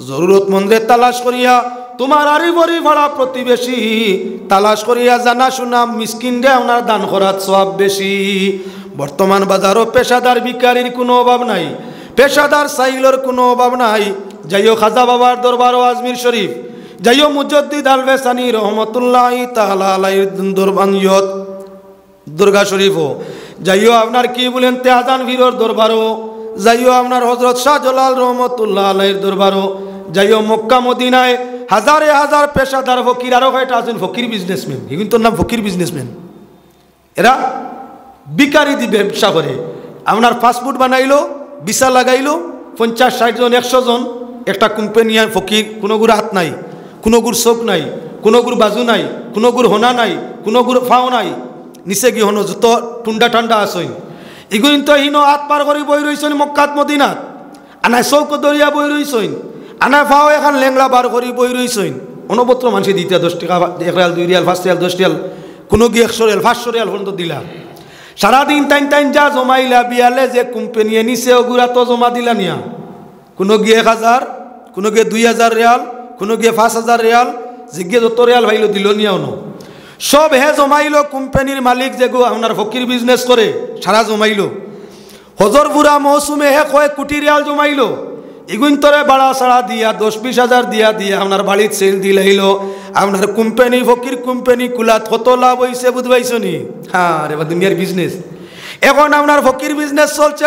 জরুরতমন্দে তালাশ করিয়া, তোমার আরি বরি ভাড়া প্রতিবেশী তালাশ করিয়া জানা শুনা মিসকিন রে আপনার দান করার সওয়াব বেশি। বর্তমান বাজারও পেশাদার বিকারির কোনো অভাব নাই, পেশাদার সাইলের কোনো অভাব নাই। যাইও খাজা বাবার দরবার ও আজমির শরীফ, যাইও মুজদ্দিদ আলবেসানি রহমতুল্লাহ তাআলা আলাইহির দরবানিয়ত দুর্গা শরীফও, যাইও আপনার কি বলেন তেহাজান ভিরর দরবারও, যাইও আপনার হজরত শাহজালাল রহমতুল্লাহ আলাইহির দরবারও, যাইও মক্কা মদিনায় হাজারে হাজার পেশাদার ফকির, আরও কয়টা আছেন ফকির বিজনেসম্যান, এগুলো তোর নাম ফকির বিজনেসম্যান। এরা বিকারি দি ব্যবসা করে, আপনার ফাস্টফুড বানাইলো, বিসা লাগাইলো, 50-60 জন 100 জন একটা কোম্পানি ফকির, কোনো গুর হাত নাই, কোনো গুর চোখ নাই, কোনো গুর বাজু নাই, কোনো গুর হোনা নাই, কোনো গুর ফাও নাই, নিচে গিয়ে হনো যত ঠান্ডা ঠান্ডা আসইন এগুলো তো হিনো হাত পার করে বই রইছেন মক্কাত মদিনাত, আনায় চৌক দরিয়া বই রইছেন, আনায় ফাও এখন লেংলা বার করি বই রইছেন। অনবত্র মানুষের দিতে 10 টাকা, 1 রিয়াল 2 রিয়াল 5 রিয়াল 10 রিয়াল, কোনো গিয়ে 100 রিয়াল 500 রিয়াল পর্যন্ত দিলা। সারাদিন টাইন টাইন যা জমাইলা বিয়ালে যে কোম্পানি নিচে ওগুলা তো জমা দিলা নিয়া, কোনো গিয়ে 1000, কোনো গিয়ে 2000 রিয়াল, কোনো গিয়ে 5000 রিয়াল, যে গিয়ে যত রিয়াল ভাইলো দিল নিয়াও ন সব হে জমাইলো। কোম্পানির মালিক যেগো আপনার ফকির বিজনেস করে সারা জমাইলো, হজরপুরা মৌসুমে হে কয়েক কোটি রিয়াল জমাইলো, এগুন তরে বাড়া সাড়া দিয়া 10-20 হাজার দিয়া দিয়া আপনার বাড়ির সেল দিলাইলো। আপনার কোম্পানি ফকির কোম্পানি কুলাত কত লাভ হয়েছে বুঝবাইছো নি? হ্যাঁ রে বা দুনিয়ার বিজনেস। এখন আপনার ফকির বিজনেস চলছে।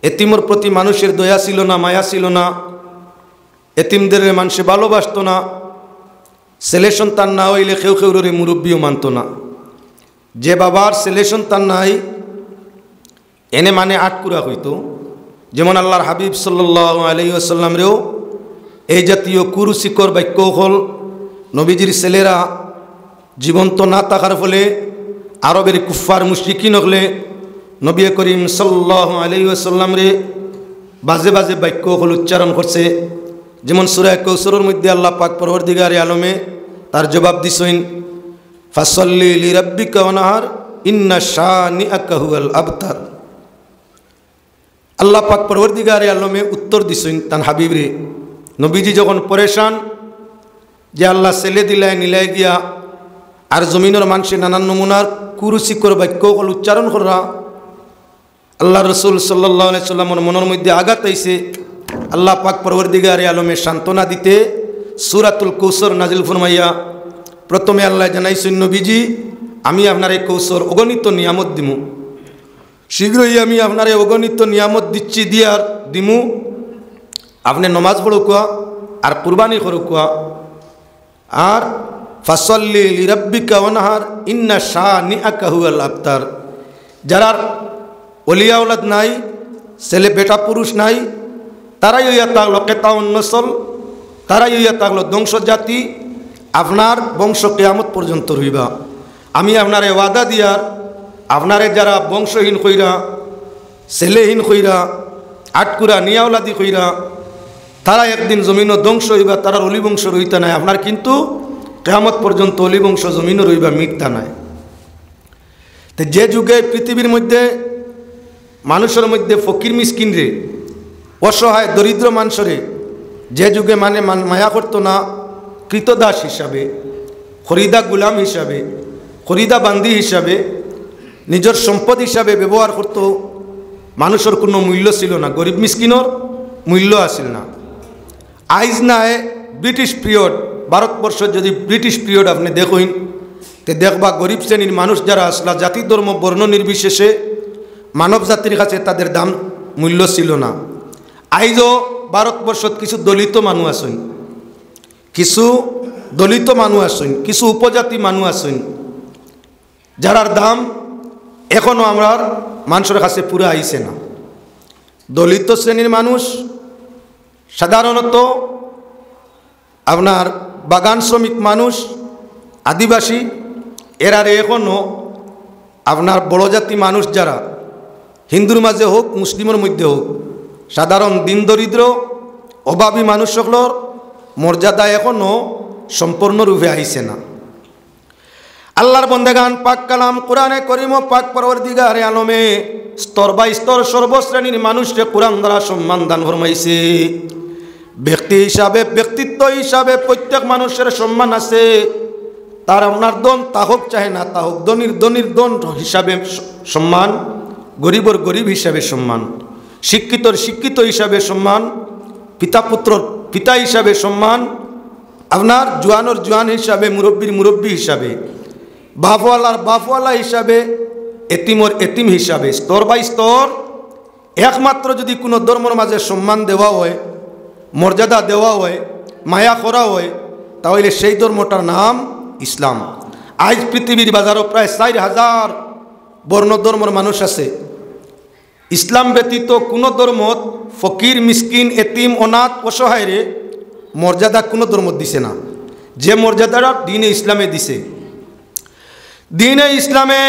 এতিমর প্রতি মানুষের দয়া ছিল না, মায়া ছিল না, এতিমদের মানুষে ভালোবাসত না, ছেলে সন্তান না হইলে কেউ কেউরে মুরব্বীও মানত না। যে বাবার ছেলে সন্তান নাই এনে মানে আটকুরা হইতো, যেমন আল্লাহর হাবিব সাল্লাল্লাহু আলাইহি ওয়াসাল্লামরেও এই জাতীয় কুরুচিকর বাক্য হল নবীজির ছেলেরা জীবন্ত না থাকার ফলে আরবের কুফফার মুশরিকিন হলে নবী করিম সাল্লাল্লাহু আলাইহি ওয়াসাল্লামরে বাজে বাজে বাক্য হল উচ্চারণ করছে। যেমন সূরা কাউসারের মধ্যে আল্লাহ পাক পরওয়ারদিগারে আলমে তার জবাব দিছেন, ফাসাল্লি লিরাব্বিকা ওয়ানহার ইন্না শানিআকা হুয়াল আবতার। আল্লাহ পাক পরওয়ারদিগারে আলমে উত্তর দিছেন তান হাবিবরে, নবীজি যখন পরেশান যে আল্লাহ ছেলে দিলায় নিলাই গিয়া আর জমিনের মানুষে নানান নমুনার কুরুচিকর বাক্য হল উচ্চারণ করা, আল্লাহ রসুল সাল্লাল্লাহু আলাইহি সাল্লামের মনের মধ্যে আঘাত আইছে। আল্লাহ পাক পরওয়ারদিগারে আলমে সান্ত্বনা দিতে সূরাতুল কাউসার নাজিল ফরমাইয়া প্রথমে আল্লাহ জানাইছেন, নবীজি আমি আপনার এই কৌসর অগণিত নিয়ামত দিমু, শীঘ্রই আমি আপনার এই অগণিত নিয়ামত দিচ্ছি দিয়ার দিমু, আপনি নমাজ পড়ো কুয়া আর কুরবানি করো কুয়া, আর ফাসাল্লি লিরাব্বিকা ওয়ানহার ইন্না শানিআকা হুয়াল আবতার। যারা ওলিয়া আওলাদ নাই, ছেলে বেটা পুরুষ নাই, তারাই হইয়া থাকলো কেতাউন নসল, তারাই হইয়া থাকলো ধ্বংস জাতি, আপনার বংশ কিয়ামত পর্যন্ত রইবা। আমি আপনারে ওয়াদা দিয়ার আপনারে যারা বংশহীন কইরা, ছেলেহীন কইরা, আটকুরা নিয়াওলাদি কইরা, তারা একদিন জমিনও ধ্বংস হইবা, তারা অলিবংশ রইতা নাই। আপনার কিন্তু কিয়ামত পর্যন্ত অলিবংশ জমিনও রইবা, মিথ্যা নাই। তো যে যুগে পৃথিবীর মধ্যে মানুষের মধ্যে ফকির মিসকিন রে, অসহায় দরিদ্র মানুষরে যে যুগে মানে মায়া করতো না, কৃতদাস হিসাবে, খরিদা গুলাম হিসাবে, খরিদা বান্দি হিসাবে, নিজের সম্পদ হিসাবে ব্যবহার করত, মানুষের কোনো মূল্য ছিল না, গরিব মিসকিনের মূল্য আসিল না। আইজ নাই ব্রিটিশ পিরিয়ড, ভারতবর্ষ যদি ব্রিটিশ পিরিয়ড আপনি দেখুন তে দেখবা গরিব শ্রেণীর মানুষ যারা আসলা, জাতি ধর্ম বর্ণ নির্বিশেষে মানব জাতির কাছে তাদের দাম মূল্য ছিল না। আইজও ভারতবর্ষত কিছু দলিত মানুষ আছেন, কিছু দলিত মানুষ আছেন, কিছু উপজাতি মানুষ আছেন, যারার দাম এখনও আমরা মানুষের কাছে পুরো আইছে না। দলিত শ্রেণীর মানুষ সাধারণত আপনার বাগান শ্রমিক মানুষ, আদিবাসী, এরারে এখনও আপনার বড় জাতি মানুষ যারা হিন্দুর মাঝে হোক মুসলিমের মধ্যে হোক, সাধারণ দিন দরিদ্র অভাবী মানুষ সকলের মর্যাদা এখনও সম্পূর্ণরূপে আইছে না। আল্লাহর বন্দেগান পাক কালাম কোরআনে করিম পাক পরওয়ারদিগারে আলমে স্তর বাই স্তর সর্বশ্রেণীর মানুষকে কোরআন দ্বারা সম্মান দান ফরমাইছে। ব্যক্তি হিসাবে, ব্যক্তিত্ব হিসাবে প্রত্যেক মানুষের সম্মান আছে। তার আপনার দন তাহক চাহে না তাহক, ধনির ধনির দন হিসাবে সম্মান, গরিবর গরিব হিসাবে সম্মান, শিক্ষিতর শিক্ষিত হিসাবে সম্মান, পিতা পুত্রর পিতা হিসাবে সম্মান, আপনার জোয়ানোর জোয়ান হিসাবে, মুরব্বীর মুরব্বী হিসাবে, বাপওয়ালার বাপওয়ালা হিসাবে, এতিম হিসাবে স্তর বাই স্তর একমাত্র যদি কোনো ধর্মের মাঝে সম্মান দেওয়া হয়, মর্যাদা দেওয়া হয়, মায়া করা হয়, তাহলে সেই ধর্মটার নাম ইসলাম। আজ পৃথিবীর বাজারও প্রায় 4,000 বর্ণ ধর্মের মানুষ আছে। ইসলাম ব্যতীত কোনো ধর্ম ফকির, মিসকিন, এতিম, অনাথ, অসহায়রে মর্যাদা কোনো ধর্ম দিছে না, যে মর্যাদাটা দ্বীনে ইসলামে দিছে। দ্বীনে ইসলামে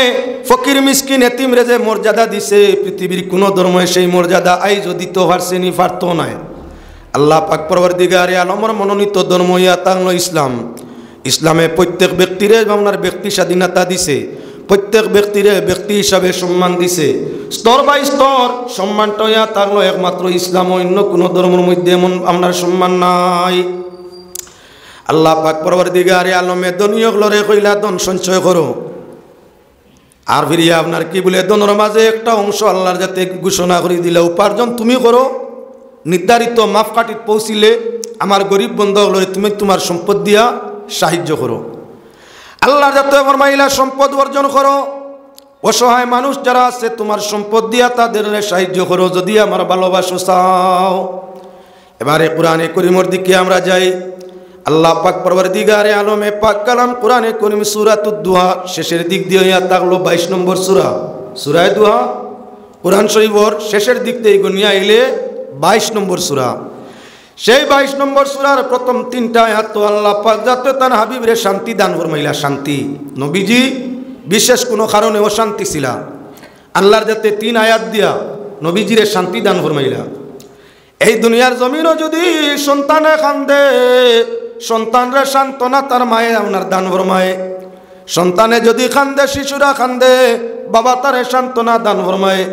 ফকির, মিসকিন, এতিমরে যে মর্যাদা দিছে, পৃথিবীর কোনো ধর্মে সেই মর্যাদা আইজও দিতে পারছেনি, পারত নয়। আল্লাহ পাক পরবর্তীকারে আলমের মনোনীত ধর্ম ইয়া তাহলো ইসলাম। ইসলামে প্রত্যেক ব্যক্তিরে আপনার ব্যক্তি স্বাধীনতা দিছে, প্রত্যেক ব্যক্তিরে ব্যক্তি হিসাবে সম্মান দিছে, স্তর বাই স্তর সম্মানটা ইয়া তাহলো একমাত্র ইসলাম, অন্য কোনো ধর্মের মধ্যে এমন আপনার সম্মান নাই। আল্লাহ পাক পরবর্তীকারে আলমে দুনিয়াগুলোরে কইলা ধন সঞ্চয় করো, আর ফিরিয়া আপনার কি বলে দনের মাঝে একটা অংশ আল্লাহর যাতে ঘোষণা করে দিলে উপার্জন তুমি করো, নির্ধারিত মাপকাঠি পৌঁছিলে আমার গরিব বন্ধুগুলোরে তুমি তোমার সম্পদ দিয়া সাহায্য করো। আল্লাহর যাতে আমার মহিলা সম্পদ অর্জন করো, অসহায় মানুষ যারা আছে তোমার সম্পদ দিয়া তাদের সাহায্য করো যদি আমার ভালোবাসো চাও। এবারে কোরআনে করিমের দিকে আমরা যাই। আল্লাহ পাক পরবর্তীকারে আলমে পাক কালাম কোরআনে করিম সূরাতুদ দুহা শেষের দিক দিয়ে ইয়া তাকলো 22 নম্বর সূরা, সূরা দুহা কোরআন শরীফের শেষের দিক দিয়ে গনিয়া আইলে 22 নম্বর সূরা। সেই 22 নম্বর সূরার প্রথম 3টা আয়াত তো আল্লাহ পাক যাতে তার হাবিবরে শান্তি দান ফরমাইলা। শান্তি নবীজি বিশেষ কোনো কারণে অশান্তি ছিল, আল্লাহর যাতে 3 আয়াত দিয়া নবীজিরে শান্তি দান ফরমাইলা। এই দুনিয়ার জমিনও যদি সন্তানে কান্দে, সন্তানরা সান্ত্বনা তার মায়ে আপনার দান ফরমায়। সন্তানে যদি কান্দে, শিশুরা কান্দে, বাবা তারে সান্ত্বনা দান ফরমায়।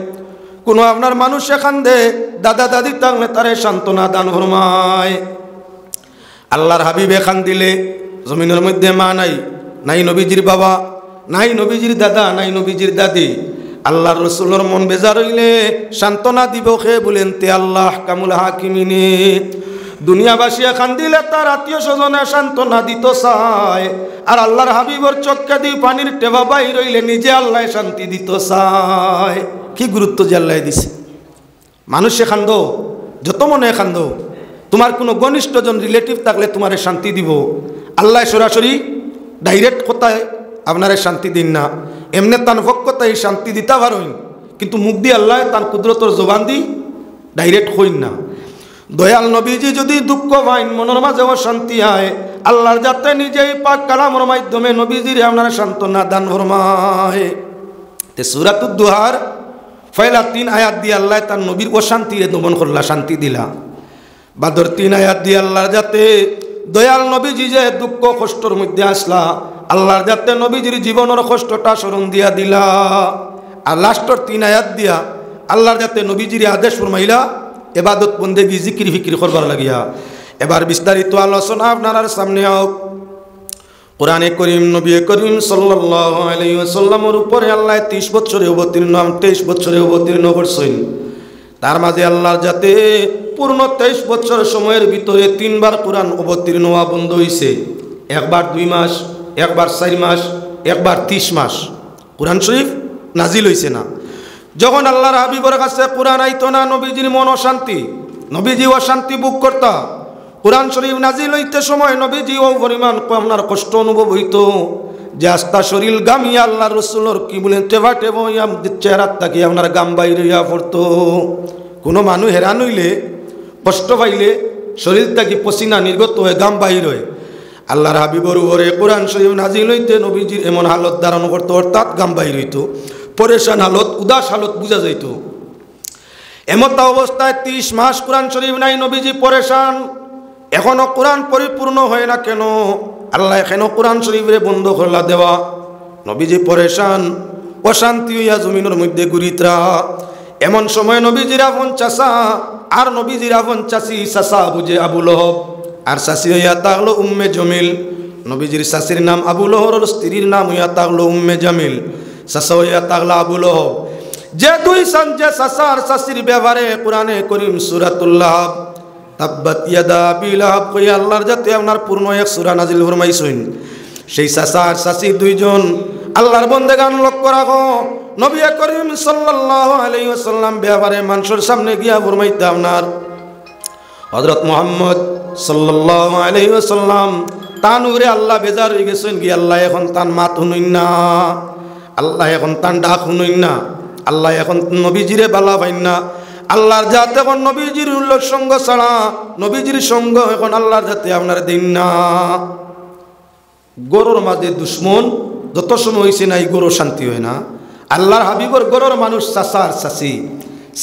কোনো আপনার মানুষে কান্দে, দাদা দাদি থাকলে তারে সান্ত্বনা দান ফরমায়। আল্লাহর হাবিবে কান্দিলে জমিনের মধ্যে মা নাই, নাই নবীজির বাবা, নাই নবীজির দাদা, নাই নবীজির দাদি। আল্লাহর রসুলের মন বেজার হইলে সান্ত্বনা দিব খে বলেন তে আল্লাহ কামুল হাকিমিনে। দুনিয়াবাসী কান্দিলে তার আত্মীয় স্বজনে সান্ত্বনা দিত চায়, আর আল্লাহর হাবিবর চক্কে দিয়ে পানির টেবা বাইর হইলে নিজে আল্লাহ শান্তি দিত চায়। কি গুরুত্ব যে আল্লাহ দিছে। মানুষে কান্দো, যত মনে কান্দো, তোমার কোনো ঘনিষ্ঠজন রিলেটিভ থাকলে তোমারে শান্তি দিব। আল্লাহ সরাসরি ডাইরেক্ট কথায় আপনারে শান্তি দিন না, এমনি তার পক্ষতায় শান্তি দিতে পারেন, কিন্তু মুখ দিয়ে আল্লাহ তার কুদরতর জবান দি ডাইরেক্ট হইন না। দয়াল নবীজি যদি দুঃখ পাইন, মনের মাঝে অশান্তি হয়, আল্লাহর যাতে নিজেই পাক কালামের মাধ্যমে নবীজির আপনারা সান্ত্বনা দান ফরমায়। তে সূরাতুদ দুহার পয়লা 3 আয়াত দিয়ে আল্লাহ তার নবীর অশান্তিরে দমন করলা, শান্তি দিলা। বাদর 3 আয়াত দিয়ে আল্লাহর যাতে দয়াল নবীজি যে দুঃখ কষ্টর মধ্যে আসলা, আল্লাহর যাতে নবীজির জীবনের কষ্টটা স্মরণ দিয়া দিলা। আর লাস্টর 3 আয়াত দিয়া আল্লাহর যাতে নবীজির আদেশ ফরমাইলা এবাদত বন্দেগি জিকির ফিকির করবার লাগিয়া। এবার বিস্তারিত আলোচনা আপনার সামনে হোক। কোরআনে করিম নবী করিম সাল্লাল্লাহু আলাইহি ওয়াসাল্লামের উপরে আল্লাহ 30 বছরে অবতীর্ণ, 23 বছরে অবতীর্ণ করছেন। তার মাঝে আল্লাহর যাতে পূর্ণ 23 বছর সময়ের ভিতরে 3 বার কোরআন অবতীর্ণ হওয়া বন্ধ হয়েছে। একবার 2 মাস, একবার 4 মাস, একবার 30 মাস কোরআন শরীফ নাজিল হয়েছে না। যখন আল্লাহর হাবিবের কাছে কোরআন আইতো না, নবীজির মন অশান্তি, নবীজি অশান্তি বুক করতা। কোরআন শরীফ নাজিল হইতে সময় নবীজি ও পরিমাণ আপনার কষ্ট অনুভব হইতো যে আস্তা শরীর গামিয়া আল্লাহ রসুলোর কি বলেন টেবা টেবা চেহারাত তাকে আপনার গাম বাইরে ইয়া পড়তো। কোনো মানুষ হেরান হইলে, কষ্ট পাইলে শরীর থেকে পসিনা নির্গত হয়ে গাম বাহির হয়। আল্লাহর হাবিবর উপরে কোরআন শরীফ নাজিল হইতে নবীজির এমন হালত ধারণ করতো, অর্থাৎ গাম বাহির হইতো, পরেশান হালত, উদাস হালত বোঝা যাইত। এমতা অবস্থায় 30 মাস কোরআন শরীফ নাই, নবীজি পরেশান। এখনো কোরআন পরিপূর্ণ হয় না কেন? আল্লাহ এখনো কোরআন শরীফে বন্ধ করলা দেওয়া। নবীজি পরেশান, অশান্তি হইয়া জমিনের মধ্যে ঘুরিতরা। এমন সময় নবীজির আপন চাচা আর নবীজির আপন চাচি, চাচা বুঝে আবু লহব, আর চাচি হইয়া তাহলো উম্মে জমিল। নবীজির চাচির নাম আবু লহর, স্ত্রীর নাম হইয়া তাহলো উম্মে জামিল, চাচা হইয়া তাহলো আবু লহব। যে 2 যে চাচা আর চাচির ব্যাপারে কোরআনে করিম সূরাতুল লাহব তাব্বাত ইয়াদা আবি লাহাব কইয়া আল্লাহর যাতে আপনার পূর্ণ এক সূরা নাজিল ফরমাইছেন। সেই চাচা আর চাচি 2 জন আল্লাহর বন্দেগান লক্ষ্য রাখো নবী করিম সাল্লাল্লাহু আলাইহি ওয়াসাল্লাম ব্যাপারে মানুষের সামনে গিয়া ফরমাইতে আপনার হযরত মুহাম্মদ সাল্লাল্লাহু আলাইহি ওয়াসাল্লাম তানুরে আল্লাহ বেজার হয়ে গেছেন কি আল্লাহ এখন তান মাত শুনুন না, আল্লাহ এখন তান ডাক শুনুন না, আল্লাহ এখন নবীজিরে বালা পাইন না। আল্লাহর জাত এখন নবীজির উল্লেখ সঙ্গ ছাড়া নবীজির সঙ্গ এখন আল্লাহর জাতে আপনার দিন না। গরুর মাঝে দুশ্মন যত সময় হয়েছে না এই গরু শান্তি হয় না। আল্লাহর হাবিবর গরুর মানুষ চাচা আর চাচি,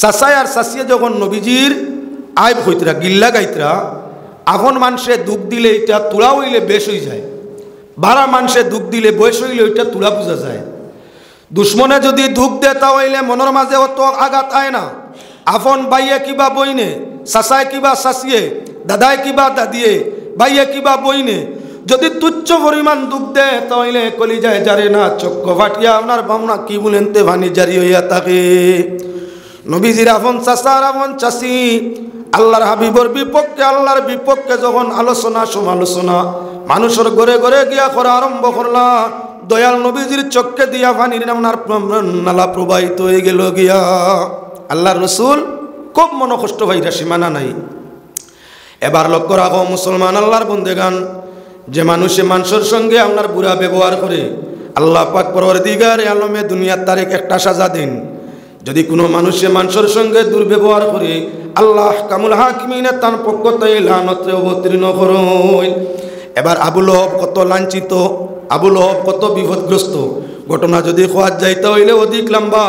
চাচাই আর চাচিয়ে যখন নবীজির আইব হইতরা গিল্লা গাইতরা এখন মানুষে দুঃখ দিলে এটা তুলা হইলে বেশ হয়ে যায়, বারা মানুষে দুঃখ দিলে বয়স হইলে ওইটা তুলা বোঝা যায়। দুশ্মনে যদি দুঃখ দে তা হইলে মনের মাঝে অত আঘাত আয় না। আপন বাইয়ে কিবা বইনে, চাচায় কিবা চাচিয়ে, দাদায় কিবা দাদিয়ে, বাইয়ে কিবা বইনে যদি তুচ্ছ পরিমাণ দুঃখ দে তাহলে কলি যায় জারে না চক্ষ ফাটিয়া আপনার ভাবনা কি বলেন তে ভানি জারি হইয়া থাকে। নবীজির আপন চাচা আর আপন চাচি আল্লাহর হাবিবর বিপক্ষে আল্লাহর বিপক্ষে যখন আলোচনা সমালোচনা মানুষের ঘরে ঘরে গিয়া করা আরম্ভ করলা, দয়াল নবীজির চক্ষে দিয়া পানির নামনার নালা প্রবাহিত হয়ে গেল গিয়া। আল্লাহর রসুল খুব মন কষ্ট ভাইরা সীমানা নাই। এবার লক্ষ্য রাখো মুসলমান আল্লাহর বন্দেগান, যে মানুষে মানুষের সঙ্গে আপনার বুড়া ব্যবহার করে আল্লাহ পাক পরওয়ারদিগার আলমে দুনিয়ার তারিখ একটা সাজা দিন। যদি কোনো মানুষে মানুষের সঙ্গে দুর্ব্যবহার করে আল্লাহ কামুল হাকিমিনে তার পক্ষ থেকে লানতে অবতীর্ণ করুন। এবার আবু লহব কত লাঞ্ছিত, আবু লহব কত বিপদগ্রস্ত, ঘটনা যদি খোয়ার যাইতে হইলে অধিক লম্বা।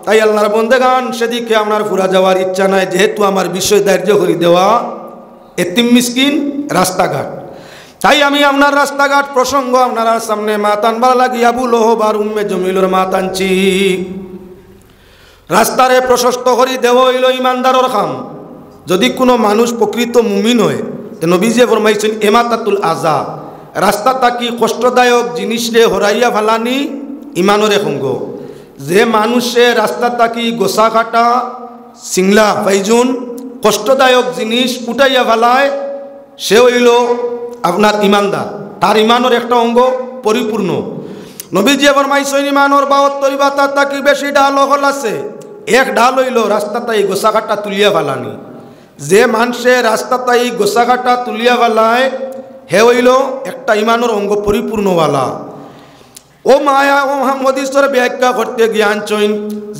তাই আল্লাহর বন্দেগান সেদিকে আপনার ফুরা যাওয়ার ইচ্ছা নাই, যেহেতু আমার বিষয় ধার্য করে দেওয়া এতিম মিসকিন রাস্তাঘাট। তাই আমি আপনার রাস্তাঘাট প্রসঙ্গ আপনার সামনে মা টানবার লাগি আবু লহব আর উম্মে জমিলর মা টানছি। রাস্তারে প্রশস্ত করি দেব হইল ইমানদারর কাম। যদি কোনো মানুষ প্রকৃত মুমিন হয় তো নবীজি ফরমাইছেন এমাতাতুল আজা, রাস্তা তাকি কষ্টদায়ক জিনিস রে হরাইয়া ফালানি ইমানরে সঙ্গ। যে মানুষে রাস্তা তাকি গোসা কাটা সিংলা ফাইজুন কষ্টদায়ক জিনিস উঠাইয়া ফেলায় সে হইল আপনার ইমানদার, তার ইমানের একটা অঙ্গ পরিপূর্ণ। নবীজি ফরমাইছেন ইমানের 72 বাতা তাকি বেশি ডাল হল আছে, এক ডাল হইল রাস্তা তাই গোসা কাটা তুলিয়া ফেলানি। যে মানুষে রাস্তা তাই গোসা কাটা তুলিয়া ফেলায় হে হইল একটা ইমানের অঙ্গ পরিপূর্ণওয়ালা। ও মায়া ও হামদিসর ব্যাখ্যা করতে জ্ঞান চইন,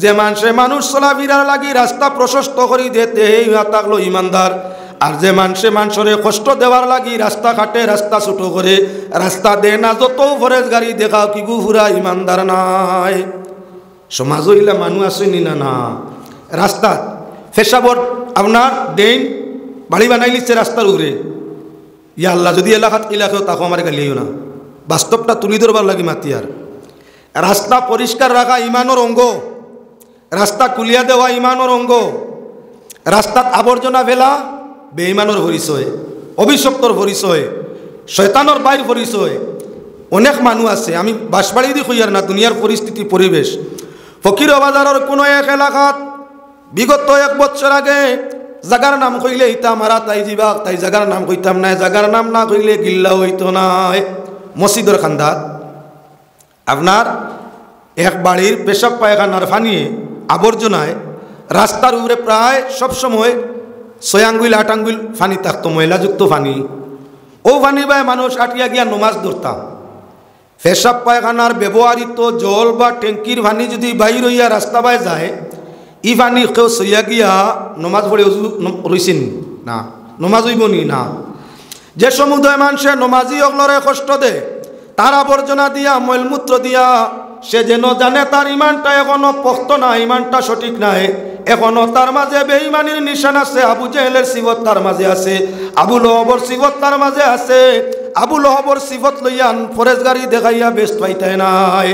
যে মানুষে মানুষ চলাফেরার লাগি রাস্তা প্রশস্ত করে দিতে থাকলো ইমানদার। আর যে মানুষে মানুষের কষ্ট দেওয়ার লাগি রাস্তা কাটে রাস্তা ছোট করে রাস্তা দে না, যত ফরেজ গাড়ি দেখাও কি গুফুরা ইমানদার নাই। সমাজ হইলে মানুষ আসেনি না না রাস্তা ফেসাবর আপনার দেন বাড়ি বানাই লিখছে রাস্তার উপরে। ইয়া আল্লাহ যদি এলাকাত এলাকাও তাকে আমার গালিও না, বাস্তবটা তুলি ধরবার লাগি মাতি। আর রাস্তা পরিষ্কার রাখা ইমানের অঙ্গ, রাস্তা কুলিয়া দেওয়া ইমানের অঙ্গ, রাস্তাত আবর্জনা ফেলা বেঈমানের পরিচয়, অভিশপ্তর পরিচয়, শয়তানের বাইর পরিচয়। অনেক মানুষ আছে, আমি বাসবাড়ি দি কইয়ার না, দুনিয়ার পরিস্থিতি পরিবেশ। ফকির বাজারের কোনো এক এলাকাত বিগত 1 বছর আগে জাগার নাম কইলে ইতা মারা তাই যাবা, তাই জাগার নাম কইতাম না, জাগার নাম না কইলে গিল্লা হইতো না। মসজিদের খান্দাত আপনার এক বাড়ির পেশাব পায়খানার ফানিয়ে আবর্জনায় রাস্তার উপরে প্রায় সবসময় 6 আঙ্গুল 8 আঙ্গুল ফানি থাকতো, ময়লাযুক্ত ফানি। ও ফানি বাই মানুষ আটিয়া গিয়া নমাজ ধরতাম। পেশাব পায়খানার ব্যবহৃত জল বা ট্যাঙ্কির ফানি যদি বাইর হইয়া রাস্তা বাই যায়, ই ফানি কেউ সইয়া গিয়া নমাজ পড়ে রইছেন না, নমাজ হইব নি না। যে সমুদয় মানুষে নমাজি অগলরে কষ্ট দে, তার আবর্জনা দিয়া মলমূত্র দিয়া সে যেন জানে তার ইমানটা এখনো পোক্ত না, ইমানটা সঠিক নাই, এখনো তার মাঝে বেঈমানির নিশান আছে। আবু জেহেলের সিবত তার মাঝে আছে, আবু লহবর সিবত তার মাঝে আছে। আবু লহবর সিবত লইয়া ফরেজ গাড়ি দেখাইয়া ব্যস্ত পাইতাই নাই।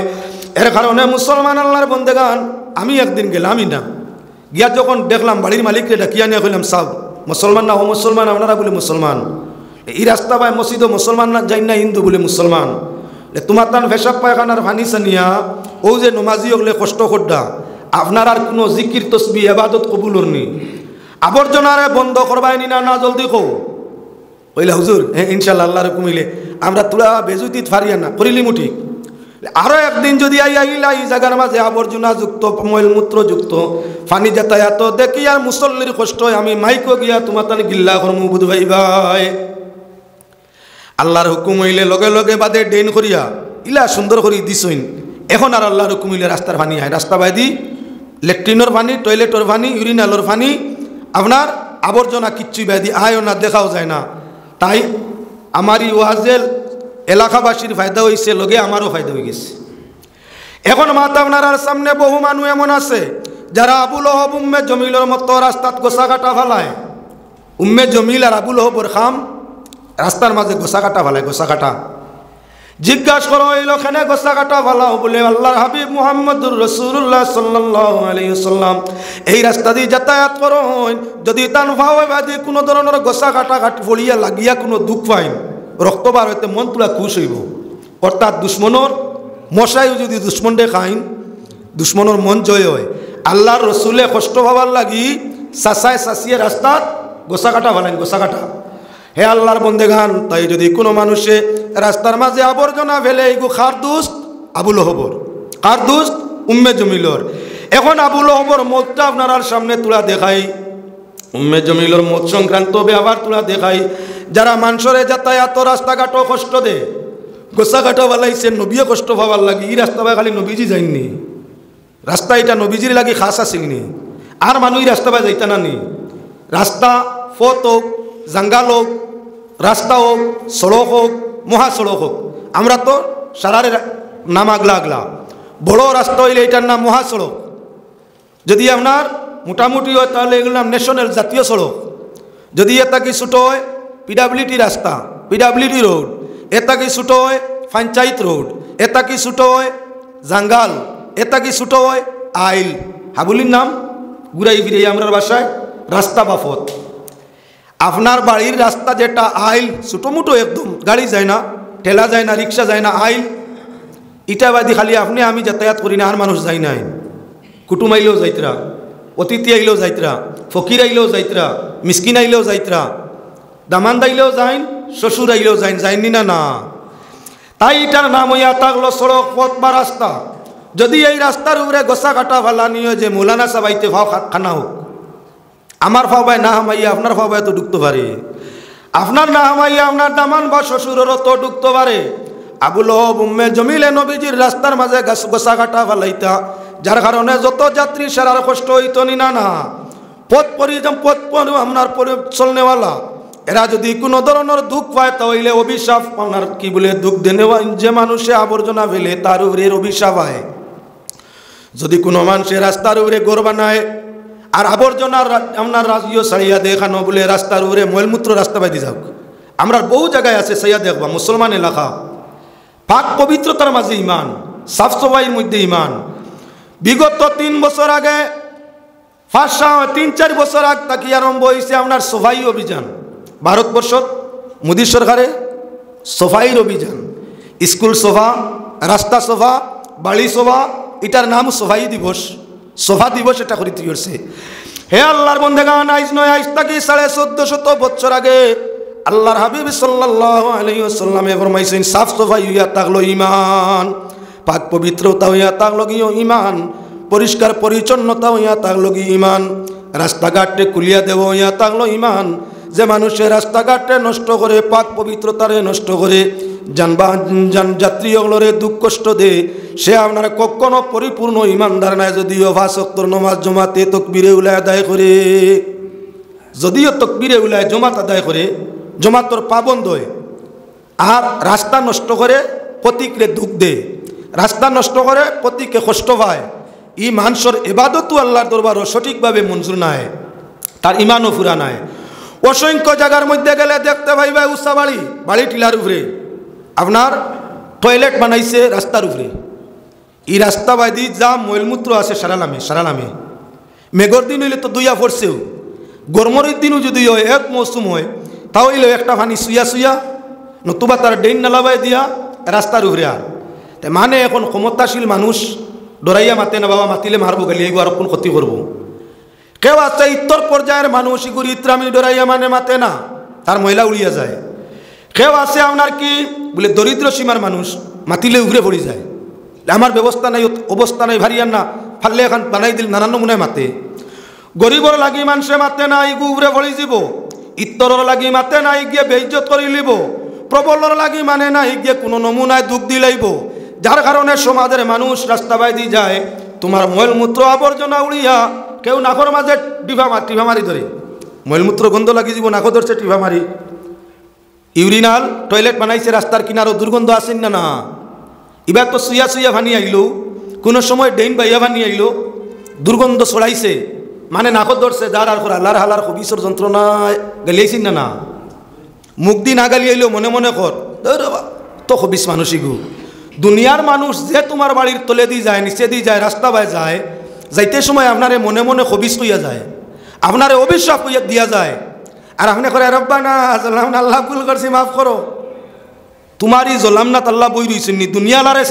এর কারণে মুসলমান আল্লাহর বন্দেগান, আমি একদিন গেলামই না, গিয়া যখন দেখলাম বাড়ির মালিককে ডাকিয়া নিয়ে কইলাম সাহেব মুসলমান না ও মুসলমান, আপনারা বলে মুসলমান, এই রাস্তা বাই মসজিদও মুসলমান না যাই না হিন্দু বলে মুসলমান, তোমার তান পেশাব পায়খানার ফানি সানিয়া ও যে নমাজি হলে কষ্ট করডা, আপনার আর কোনো জিকির তসবি এবাদত কবুলর নি, আবর্জনারে বন্ধ করবাইনি না না জলদি কো। কইলা হুজুর হ্যাঁ ইনশাল্লাহ আল্লাহর হুকুম হইলে আমরা তোরা বেজুতি ফারিয়া না করিলি মুঠি। আরও একদিন যদি আইলা এই জায়গার মাঝে আবর্জনা যুক্ত মলমূত্র যুক্ত পানি যাতায়াত দেখি আর মুসল্লির কষ্ট হয়, আমি মাইকো গিয়া তোমার তানে গিল্লা করমু বুধ ভাই ভাই। আল্লাহর হুকুম হইলে লগে লগে বাদে ডেন করিয়া ইলা সুন্দর করি দিছইন। এখন আর আল্লাহর হুকুম হইলে রাস্তার পানি হয়, রাস্তা বাইদি ল্যাট্রিনের পানি, টয়লেটের পানি, ইউরিনালের পানি, আপনার আবর্জনা কিচ্ছুই বাইদি আয়ও না, দেখাও যায় না। তাই আমারই ওয়াজেল এলাকাবাসীর ফায়দা হয়েছে, লগে আমারও ফায়দা হয়ে গেছে। এখন মাতা আপনার সামনে বহু মানুষ এমন আছে যারা আবু লহব উম্মে জমিলের মতো রাস্তাত গোসা কাটা ফেলায়। উম্মে জমিল আর আবু লহবর খাম রাস্তার মাঝে গোসা কাটা ফেলায়, গোসা কাটা। জিজ্ঞাসা করো হইল খেনে গোসা কাটা ফেলাও, বলে আল্লাহর হাবিব মুহাম্মদুর রাসূলুল্লাহ সাল্লাল্লাহু আলাইহি ওয়াসাল্লাম এই রাস্তা দিয়ে যাতায়াত করো, যদি তান ভাবে বাদি কোনো ধরনের গোসা কাটা কাটি ফলিয়া লাগিয়া কোনো দুঃখ পাইন, রক্ত বার হইতে মন তুলা খুশ হইব। অর্থাৎ দুশ্মনের মশাইও যদি দুশ্মনডে খাইন, দুশ্মনের মন জয় হয়। আল্লাহর রসুলে কষ্ট পাবার লাগি চাচায় চাচিয়ে রাস্তাত গোসা কাটা ফেলেন, গোসা কাটা। হে আল্লাহর বন্দেগান, তাই যদি কোনো মানুষে রাস্তার মাঝে আবর্জনা ফেলে, এইগু খার দুস্ত আবু লহবর, কার দুস্ত উম্মে জমিলর। এখন আবু লহবর মতটা আপনার সামনে তুলা দেখাই, উম্মে জমিলর মত সংক্রান্ত ব্যবহার তুলা দেখাই। যারা মানুষরে যাতায়াত রাস্তাঘাটও কষ্ট দে, গোসা কাটা বালাইছে নবীও কষ্ট পাবার লাগি, এই রাস্তা বাই খালি নবীজি যাইনি, রাস্তা এটা নবীজির লাগি খাস আসেনি, আর মানুষ রাস্তা বাই যাইতা না নি। রাস্তা পথ হোক, জাঙ্গাল হোক, রাস্তা হোক, সড়ক হোক, মহাসড়ক হোক, আমরা তো সারারে নাম আগলা আগলা। বড় রাস্তা হইলে এটার নাম মহাসড়ক, যদি আপনার মোটামুটি হয় তাহলে এগুলো নাম ন্যাশনাল জাতীয় সড়ক। যদি এটা কি ছোটো হয় পিডাব্লিউডি রাস্তা, পিডাব্লিউডি রোড। এটা কি ছোটো হয় পঞ্চায়েত রোড। এটা কি ছোটো হয় জাঙ্গাল। এটা কি ছোটো হয় আইল। হাবুলির নাম ঘুরাই ফিরাই আমরা বাসায় রাস্তা বা পথ। আপনার বাড়ির রাস্তা যেটা আইল, ছোটো মোটো একদম, গাড়ি যায় না, ঠেলা যায় না, রিক্সা যায় না, আইল। ইটা বাদি খালি আপনি আমি যাতায়াত করি না, আর মানুষ যাই নাই। কুটুম আইলেও যাইতরা, অতিথি আইলেও যাইতরা, ফকির আইলেও যাইতরা, মিসকিন আইলেও যাইতরা, দামান আইলেও যাইন, শ্বশুর আইলেও যাইন, যাইনি না না। তাই এটার নাম হইয়া থাকলো সড়ক, পথ বা রাস্তা। যদি এই রাস্তার উপরে গোসা কাটা ফেলা নিয়ে যে মৌলানা সাবাইতে ফাও খানা হোক, আমার ফাওয়াই না হামাইয়া আপনার ফাওয়াই তো ঢুকতে পারে, আপনার না হামাইয়া আপনার দামান বা শ্বশুরেরও তো ঢুকতে পারে। আবু লহব উম্মে জমিলে নবীজির রাস্তার মাঝে গোসা কাটা ফেলাইতা, যার কারণে যত যাত্রী সারার কষ্ট হইতো নি না না। পথ আপনার চলনেওয়ালা এরা যদি কোনো ধরনের দুঃখ পায় তাহলে অভিশাপ আপনার কি বলে দুঃখ দেনেওয়া, যে মানুষে আবর্জনা ফেলে তার উপরে অভিশাপ হয়। যদি কোনো মানুষের রাস্তার উপরে গড় বানায় আর আবর্জনার আপনার রাজিও সারিয়া দেখানো বলে রাস্তার উপরে মলমূত্র রাস্তা বাইতে যাক, আমরা বহু জায়গায় আছে সাইয়া দেখবা মুসলমান এলাকা, পাক পবিত্রতার মাঝে ইমান, সাফ সফাইয়ের মধ্যে ইমান। বিগত 3 বছর আগে 3-4 বছর আগ তাকি আরম্ভ হয়েছে আপনার সফাই অভিযান। ভারতবর্ষত মোদী সরকারে সফাইর অভিযান, স্কুল সভা, রাস্তা সভা, বাড়ি সভা, এটার নাম সফাই দিবস, সভা দিবস এটা করে দিয়েছে। হে আল্লাহর বন্দেগান, আইজ নয় আইজ তাকি 1450 বছর আগে আল্লাহর হাবিব সাল্লাল্লাহু আলাইহি ওয়াসাল্লামে ফরমাইছেন, সাফ সফাই হইয়া থাকলো ইমান, পাক পবিত্রতা হইয়া থাকলো গিয়ে ইমান, পরিষ্কার পরিচ্ছন্নতা হইয়া থাকলো গিয়ে ইমান, রাস্তাঘাটে কুলিয়া দেব হইয়া থাকলো ইমান। যে মানুষের রাস্তাঘাটে নষ্ট করে, পাক পবিত্রতারে নষ্ট করে, যাত্রীগুলোরে দুঃখ কষ্ট দে, সে আপনার কখনো পরিপূর্ণ ইমানদার নাই। যদিও 5 ওয়াক্তের নামাজ জমাতে তকবীরে উলায় আদায় করে, যদিও তকবীরে উলায় জমাত আদায় করে, জমাতর পাবন্ধ হয়, আর রাস্তা নষ্ট করে প্রতীকরে দুঃখ দে, রাস্তা নষ্ট করে প্রতীকে কষ্ট পায়, ই মানুষের ইবাদতও আল্লাহর দরবারও সঠিকভাবে মঞ্জুর নাই, তার ইমানও ফুরা নাই। অসংখ্য জায়গার মধ্যে গেলে দেখতে পাইবে উঁচা বাড়ি, বাড়ি টিলার উপরে আপনার টয়লেট বানাইছে রাস্তার উপরে। এই রাস্তা বাইদি যা মলমূত্র আছে সারালামে মেঘর দিন হইলে তো দুইয়া পড়ছেও, গরমের দিনও যদি হয় এক মৌসুম হয় তাহলে একটা পানি শুয়া নতুবা তার ডেইন নালাবাই দিয়া রাস্তার উপরে। আর মানে এখন ক্ষমতাশীল মানুষ ডরাইয়া মাতে না, বাবা মাতিলে মারবো গেলে এগুলো আর কোন ক্ষতি করবো। কেউ আছে ইত্তর পর্যায়ের মানুষ, ইগুর ইত্রামি ডরাইয়া মানে মাতে না, তার ময়লা উড়িয়া যায়। কেউ আছে আপনার কি বলে দরিদ্র সীমার মানুষ, মাতিলে উগরে পড়ে যায়, আমার ব্যবস্থা নাই অবস্থা নাই ভারিয়ান না ফাললে এখন বানাই দিল নানান নমুনায় মাতে গরিবর লাগি মানুষে মাতে না ইগু উপরে ভরি যাব ইত্তরর লাগি মাতে না গিয়ে বেইজ্জত করি লিব প্রবলর লাগি মানে না গিয়ে কোনো নমুনায় দুঃখ দিলাইব যার কারণে সমাজের মানুষ রাস্তা বাইদি যায় তোমার মলমূত্র আবর্জনা উড়িয়া কেউ নাকর মাঝে টিভা মারি ধরে মলমূত্র গন্ধ লাগি যাব নাকো ধরছে টিভা মারি ইউরিনাল টয়লেট বানাইছে রাস্তার কিনারও দুর্গন্ধ আসেন না না এবার তো শুয়া শুয়া ভানি আইলো কোনো সময় ডেইন বাইয়া ভানি আইলো দুর্গন্ধ ছড়াইছে মানে নাকত ধরছে যার আর আল্লাহর হালার হবিসর যন্ত্রণায় গালিয়েছেন না না মুখ দি না গালিয়াইলেও মনে মনে কর তো হবিস মানুষই গু দুনিয়ার মানুষ যে তোমার বাড়ির তলে দিয়ে যায় নিচে দিয়ে যায় রাস্তা বাই যায় যাইতে সময় আপনারে মনে মনে হবিস হইয়া যায় আপনারে অভিশাপ হইয়া দিয়া যায় আর আপনি করে রব্বা না আল্লাহ ভুল করছি মাফ করো তোমারই জলামনাথ আল্লাহ বই রইছেন নি দুনিয়া লারে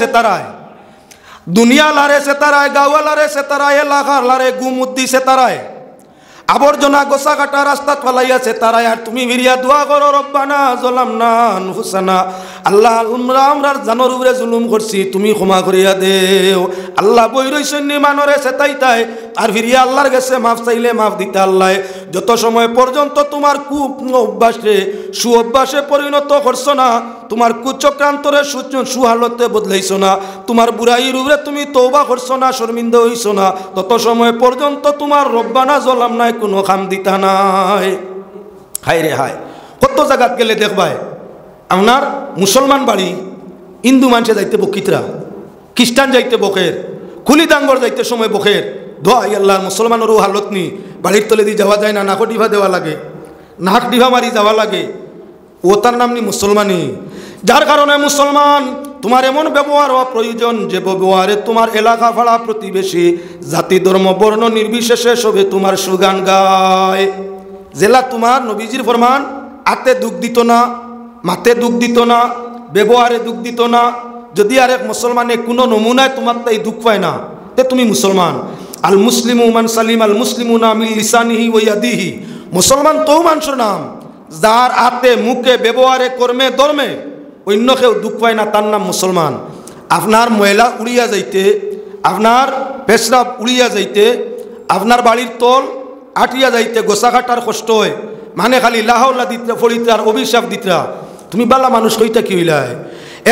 সে তারায় গাওয়া লারে সে তারায় এলাকার লারে গুমুদ্দি সে তারায় আবর্জনা গোসা কাটা রাস্তা ফলাইয়াছে তারাই আর তুমি ভিড়িয়া দোয়া করো রব্বানা জলামনা নুফুসানা আল্লাহ আমরা জানোর উপরে জুলুম করছি তুমি ক্ষমা করিয়া দেও আল্লাহ বই রইছেন নি মানরে সেটাইতাই আর ভিড়িয়া আল্লাহর কাছে মাফ চাইলে মাফ দিতে আল্লাহ যত সময় পর্যন্ত তোমার অভ্যাসে সুঅভ্যাসে পরিণত করছো না তোমার কুচক্রান্তরে সুহালতে বদলাইছো না তোমার বুড়াইয়ের উপরে তুমি তওবা করছো না শর্মিন্দা হইছো না তত সময় পর্যন্ত তোমার রব্বানা জলাম নাই কোনো খাম দিতা নাই হায় রে হায় কত জায়গাত গেলে দেখবাই আপনার মুসলমান বাড়ি হিন্দু মানুষে যাইতে বকিতরা খ্রিস্টান যাইতে বকের খুলি ডাঙ্গর যাইতে সময় বকের দোয়াই আল্লাহর মুসলমানেরও হালত নি বাড়ির তলে দিয়ে যাওয়া যায় না নাক ডিভা দেওয়া লাগে নাক ডিভা মারি যাওয়া লাগে ও তার নাম নি মুসলমানই যার কারণে মুসলমান তোমার এমন ব্যবহার হওয়া প্রয়োজন যে ব্যবহারে তোমার এলাকা ভাড়া প্রতিবেশী জাতি ধর্ম বর্ণ নির্বিশেষে সবে তোমার সুগান গায় জেলা তোমার নবীজির ফরমান আতে দুঃখ দিত না মাতে দুঃখ দিত না ব্যবহারে দুঃখ দিত না যদি আরেক মুসলমানে কোনো নমুনায় তোমার তাই দুঃখ পায় না তে তুমি মুসলমান আল মুসলিমু মান সালিম আল মুসলিমুনা মিন লিসানিহি ওয়া ইয়াদিহি মুসলমান তো মানুষের নাম যার আতে মুখে ব্যবহারে কর্মে ধর্মে অন্য কেউ দুঃখ পায় না তার নাম মুসলমান আপনার ময়লা উড়িয়া যাইতে আপনার পেশরাব উড়িয়া যাইতে আপনার বাড়ির তল আটিয়া যাইতে গোসা কাটার কষ্ট হয় মানে খালি লাহাউলা দিতরা ফড়িতে আর অভিশাপ দিতরা তুমি বালা মানুষ কইতা কি হইলাই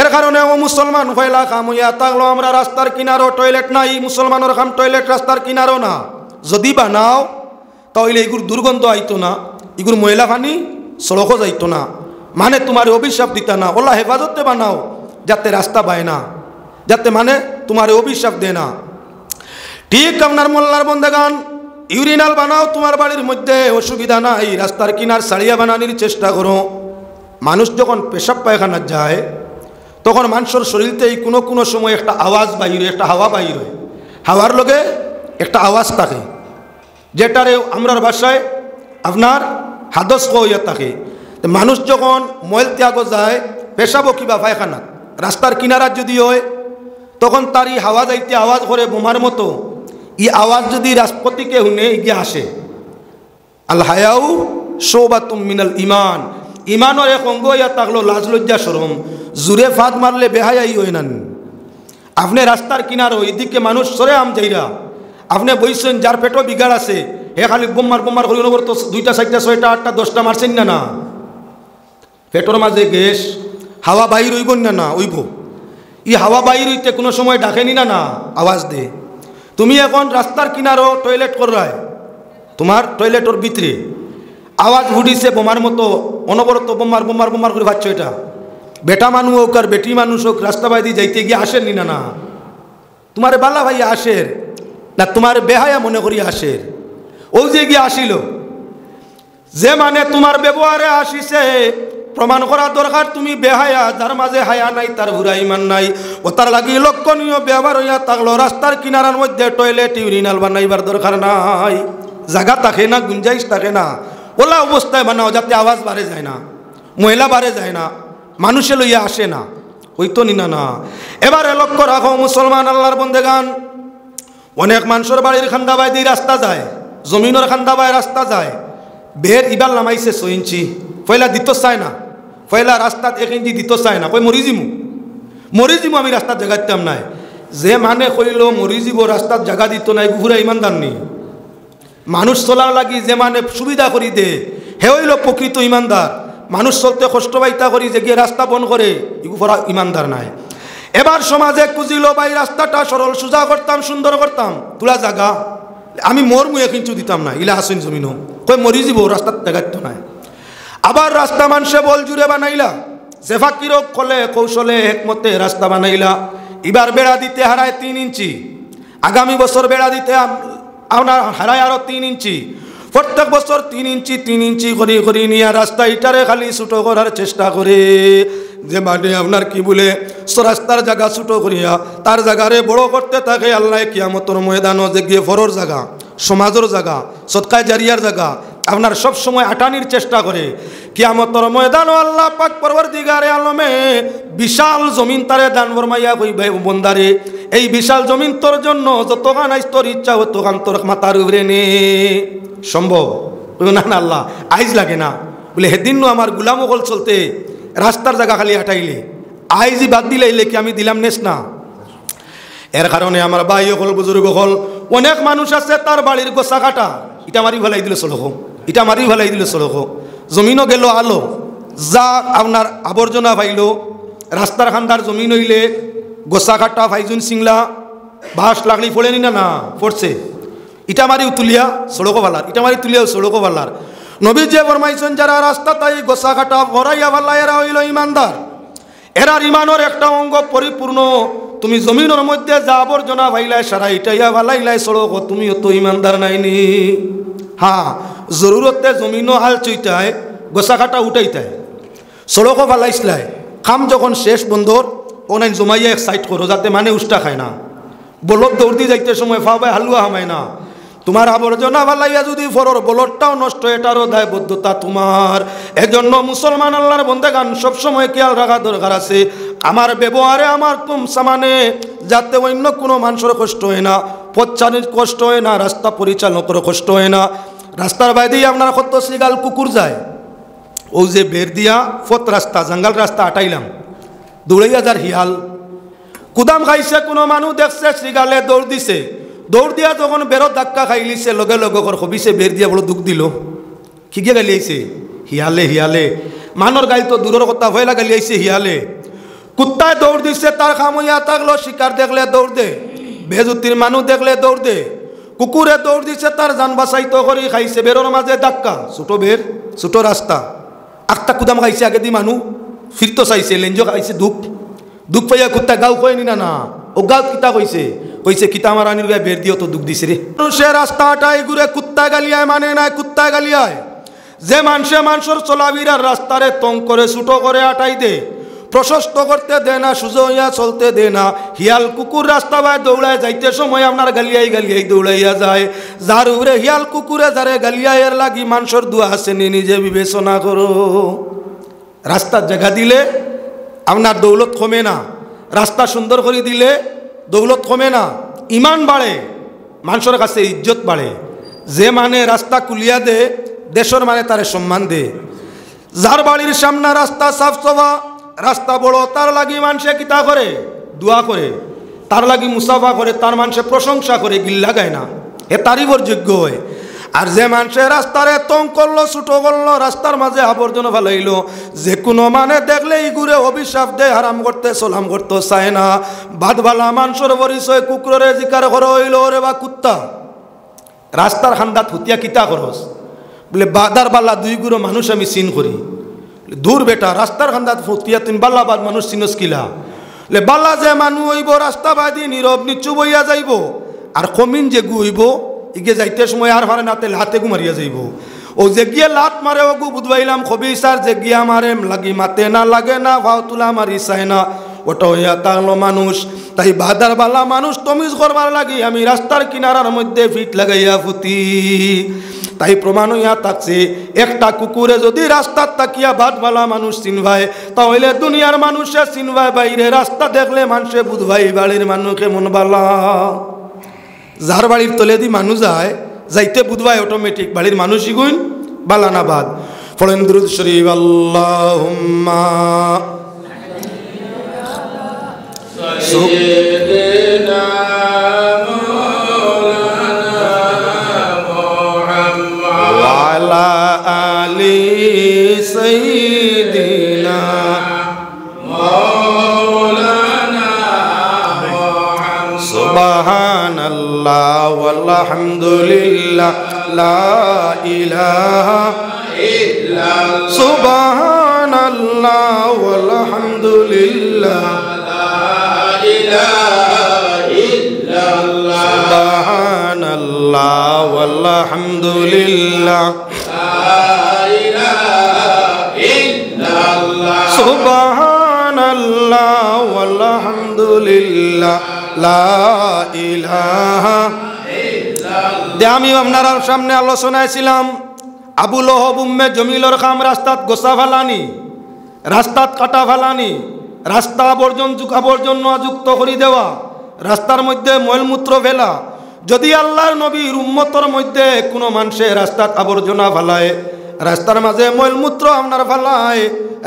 এর কারণে ও মুসলমান হইলা কাম হইয়া থাকলো আমরা রাস্তার কিনারও টয়লেট নাই মুসলমানের কাম টয়লেট রাস্তার কিনারও না যদি বানাও তাহলে এগুর দুর্গন্ধ আইতো না এগুর ময়লা পানি সড়কও যাইতো না মানে তোমার অভিশাপ দিতা না ওলা হেফাজতে বানাও যাতে রাস্তা পায় না যাতে মানে তোমার অভিশাপ দে না ঠিক আপনার মোল্লার বন্দেগান ইউরিনাল বানাও তোমার বাড়ির মধ্যে অসুবিধা নাই রাস্তার কিনার সারিয়া বানানোর চেষ্টা করো মানুষ যখন পেশাব পায়খানা যায় তখন মানুষের শরীরতেই কোনো কোনো সময় একটা আওয়াজ বাহির একটা হাওয়া বাহির হয় হাওয়ার লগে একটা আওয়াজ থাকে যেটারে আমরার ভাষায় আপনার হাদস হইয়া থাকে মানুষ যখন ময়ল ত্যাগ যায় পেশাবো কিবা পায়খানা রাস্তার কিনারাত যদি হয় তখন তার এই হাওয়া যাইতে আওয়াজ করে বোমার মতো এই আওয়াজ যদি রাষ্ট্রপতিকে শুনে গিয়ে আসে আল হায়াউ শোবাতুম মিনাল ইমান ইমানের এক অঙ্গ ইয়া থাকলো লাজ লজ্জা শরম জুড়ে ফাঁদ মারলে বেহায়াই হয় না আপনি রাস্তার কিনারো এদিকে মানুষ সরে আম যাইরা আপনি বইছেন যার পেটও বিগাড় আছে হে খালি বোমার করি নগর তো 2টা 4টা 6টা 8টা 10টা মারছেন না না পেটর মাঝে গ্যাস হাওয়া বাহির হইব না হইব ই হাওয়া বাহির হইতে কোনো সময় ডাকেনি না আওয়াজ দে তুমি এখন রাস্তার কিনারও টয়লেট করায় তোমার টয়লেটর ভিতরে আওয়াজ উঠিছে বোমার মতো অনবরত বোমার করে ভাবছো এটা বেটা মানুষ হোক আর বেটি মানুষ হোক রাস্তা বাইদি যাইতে গিয়ে আসেননি না তোমার বালা ভাই আসের না তোমার বেহায়া মনে করি আসের ও যে গিয়ে আসিল যে মানে তোমার ব্যবহারে আসিছে প্রমাণ করা দরকার তুমি বেহায়া যার মাঝে হায়া নাই তার ভুরা ইমান নাই ও তার লাগি লক্ষণীয় ব্যবহার হইয়া থাকলো রাস্তার কিনারার মধ্যে টয়লেট ইউরিনাল বানাইবার দরকার নাই জায়গা থাকে না গুঞ্জাইশ থাকে না ওলা অবস্থায় বানাও যাতে আওয়াজ বাড়ে যায় না মহিলা বাড়ে যায় না মানুষে লইয়া আসে না ওই তো নিনা না এবারে লক্ষ্য রাখো মুসলমান আল্লাহর বন্দেগান অনেক মানুষের বাড়ির খান্দাবাই দিয়ে রাস্তা যায় জমিনের খান্দাবাই রাস্তা যায় বের ইবার নামাইছে 6 ইঞ্চি পয়লা দিত চায় না পয়লা রাস্তাত 1 ইঞ্চি দিত চায় না কই মরিজিমু আমি রাস্তাত জায়গাতাম নাই যে মানে কইল মরি যাব রাস্তার জায়গা দিত না ঘুরে ইমানদার নি মানুষ চলার লাগি যে মানে সুবিধা করি দে হে হইল প্রকৃত ইমানদার মানুষ চলতে কষ্ট পাইতা করি যে গিয়ে রাস্তা বন্ধ করে এগুলো ইমানদার নাই এবার সমাজে খুঁজিল ভাই রাস্তাটা সরল সোজা করতাম সুন্দর করতাম তুলা জায়গা আমি মোর মুয়ে কিন্তু দিতাম না ইলা আসেন জমিন কই মরি যাব রাস্তার জায়গা দিত নাই আবার রাস্তা মানুষে বল জুড়ে বানাইলা যে ফাকিরক কলে কৌশলে একমতে রাস্তা বানাইলা এবার বেড়া দিতে হারায় 3 ইঞ্চি আগামী বছর বেড়া দিতে আপনার হারায় আরো 3 ইঞ্চি প্রত্যেক বছর 3 ইঞ্চি করে করে নিয়ে রাস্তা ইটারে খালি ছোট করার চেষ্টা করে যে মানে আপনার কি বলে রাস্তার জায়গা ছোট করিয়া তার জায়গারে বড় করতে থাকে আল্লাহ কিয়ামতর ময়দানও যে গিয়ে ফরর জায়গা সমাজের জায়গা সৎকায় জারিয়ার জায়গা আপনার সব সময় আটানির চেষ্টা করে কিয়ামতর ময়দানও আল্লাহ পাক পরবর্তীগারে আলমে বিশাল জমিন তারে দান ফরমাইয়া কইবে বন্দারে এই বিশাল জমিন তোর জন্য যতখান আইস তোর ইচ্ছা ততখান তোর মাথার উপরে নে সম্ভব না না আল্লাহ আইজ লাগে না বলে হেদিন আমার গুলাম ওগল চলতে রাস্তার জায়গা খালি হাঁটাইলে আইজি বাদ দিলে কি আমি দিলাম নেস না এর কারণে আমার ভাই হল বুজুর্গ হল অনেক মানুষ আছে তার বাড়ির গোসা কাটা এটা মারি ফেলাই দিলে চলক এটা মারি ফেলাই দিলে চলক জমিনও গেল আলো যা আপনার আবর্জনা পাইল রাস্তার খান্দার জমিন হইলে গোসা কাটা ফাইজুন সিংলা বাঁশ লাগলি পড়েনি না না পড়ছে ইটা মারি তুলিয়া সড়কো ভালার ইটা মারি তুলিয়া সড়কো ভালার নবী যে ফরমাইছেন যারা রাস্তা তাই গোসা কাটা ভরাইয়া ভাল্লা এরা হইল ইমানদার এরার ইমানের একটা অঙ্গ পরিপূর্ণ তুমি জমিনের মধ্যে যা আবর্জনা ভাইলাই সারা ইটাইয়া ভালাইলাই সড়ক তুমিও তো ইমানদার নাইনি হ্যাঁ জরুরতে জমিনও হাল চইটায় গোসা কাটা উঠাইতায় সড়কও ভালাইসলাই খাম যখন শেষ বন্ধর ওনাই জমাইয়া এক সাইড করো যাতে মানে উষ্টা খায় না বলদ দৌড় দিয়ে যাইতে সময় ফাওয়ায় হালুয়া হামায় না তোমার আবর্জনা ভালাইয়া যদি ফরর বলদটাও নষ্ট এটারও দায়বদ্ধতা তোমার এজন্য মুসলমান আল্লাহর বন্দেগান সবসময় খেয়াল রাখা দরকার আছে আমার ব্যবহারে আমার তুম সামানে যাতে অন্য কোনো মানুষের কষ্ট হয় না পথচারীর কষ্ট হয় না রাস্তা পরিচালকের কষ্ট হয় না রাস্তার বাইরেই আপনার কত শ্রীগাল কুকুর যায় ও যে বের দিয়া ফত রাস্তা জঙ্গল রাস্তা আটাইলাম দৌড়াইয়া যার হিয়াল কুদাম খাইছে কোনো মানুষ দেখছে শ্রীগালে দৌড় দিছে দৌড় দিয়া যখন বেরো ধাক্কা খাইলিছে লগে লগে হবিছে বের দিয়া বড় দুঃখ দিল কি গিয়ে গালি আইছে হিয়ালে হিয়ালে মানর গাইল তো দূরের কথা ভয়লা গালি আইছে হিয়ালে কুত্তায় দৌড় দিছে তার খামইয়া থাকলো শিকার দেখলে দৌড় দে বেজুতির মানুষ দেখলে দৌড় দে কুকুরে দৌড় দিছে তার যান বাঁচাইতো করি খাইছে বেরোর মাঝে ধাক্কা ছোট বের ছোট রাস্তা আটটা কুদাম খাইছে আগে দি মানুষ ফিরতো চাইছে লেঞ্জ খাইছে দুঃখ দুঃখ পাইয়া কুত্তা গাও কয়নি না না ও গাও কিতা কইছে কইছে কিতা আমার আনির গায়ে বের দিও তো দুঃখ দিছে রে সে রাস্তাটাই ঘুরে কুত্তা গালিয়ায় মানে না কুত্তা গালিয়ায় যে মানুষের চলাবিরার রাস্তারে তং করে ছুটো করে আটাই দে প্রশস্ত করতে দে না সুজো হইয়া চলতে দে না হিয়াল কুকুর রাস্তা বাই দৌড়ায় যাইতে সময় আপনার গালিয়াই গালিয়াই দৌড়াইয়া যায় যার উপরে হিয়াল কুকুরে যারে গালিয়াইয়ের লাগি মানুষের দুয়া আসেনি নিজে বিবেচনা করো রাস্তার জায়গা দিলে আপনার দৌলত কমে না রাস্তা সুন্দর করে দিলে দৌলত কমে না ইমান বাড়ে মানুষের কাছে ইজ্জত বাড়ে যে মানে রাস্তা কুলিয়া দে দেশের মানে তারে সম্মান দে যার বাড়ির সামনে রাস্তা সাফ সফা রাস্তা বড় তার লাগি মানুষে কিতা করে দোয়া করে তার লাগি মুসাফা করে তার মানুষে প্রশংসা করে গিল্লা গায় না এ তারিবর যোগ্য হয় আর যে মানুষের রাস্তারে তং করলো ছুটো করলো রাস্তার মাঝে আবর্জনা ফেলাইলো যে কোনো মানে দেখলে ইগুরে অভিশাপ দে হারাম করতে সালাম করতে চায় না বাদ ভালা মানুষের পরিচয় কুকুরের জিকার করো হইল রে বা কুত্তা রাস্তার খান্দাত হুতিয়া কিতা করস বলে বাদার বাল্লা দুই গুরো মানুষ আমি চিন করি দূর বেটা রাস্তার খান্দাত হুতিয়া তিন বাল্লা বাদ মানুষ চিনস কিলা বলে বাল্লা যে মানুষ হইব রাস্তা বাদি নীরব নিচু বইয়া যাইব আর কমিন যে গু হইব ইগে যাইতে সময় আর ভারে নাতে হাতে গু মারিয়া যাইব ও যে গিয়ে লাত মারে ও গু বুধবাইলাম খবি সার যে গিয়া মারে লাগি মাতে না লাগে না ভাও তুলা মারি চায় না ওটা হইয়া তাহলো মানুষ তাই বাদার বালা মানুষ তমিজ করবার লাগি আমি রাস্তার কিনারার মধ্যে ফিট লাগাইয়া ফুটি তাই প্রমাণ হইয়া থাকছে একটা কুকুরে যদি রাস্তার তাকিয়া বাদ বালা মানুষ চিনভায় তাহলে দুনিয়ার মানুষে চিনভায় বাইরে রাস্তা দেখলে মানুষে বুধভাই বাড়ির মানুষকে মন বালা যার বাড়ির তলে দি মানুষ যায় যাইতে বুধবাই অটোমেটিক বাড়ির মানুষই গুণ বালানা বাদ ফলেন দুরুদ শরীফ আল্লাহুম্মা وعلى آل سيدنا سبحان الله والحمد لله لا إله إلا الله سبحان الله والحمد لله لا إله إلا الله سبحان الله والحمد لله لا إله إلا الله سبحان الله والحمد لله লা ইলাহা ইল্লাল্লাহ। আমি আপনার সামনে আলোচনায় ছিলাম আবু লহব উম্মে জমিলর খাম রাস্তাত গোসা ফালানি, রাস্তাত কাটা ফালানি, রাস্তা আবর্জনা যুক্ত করে দেওয়া, রাস্তার মধ্যে মলমূত্র ফেলা। যদি আল্লাহর নবীর উম্মতর মধ্যে কোনো মানুষে রাস্তাত আবর্জনা ফালায়, রাস্তার মাঝে মলমূত্র আপনার ফালায়,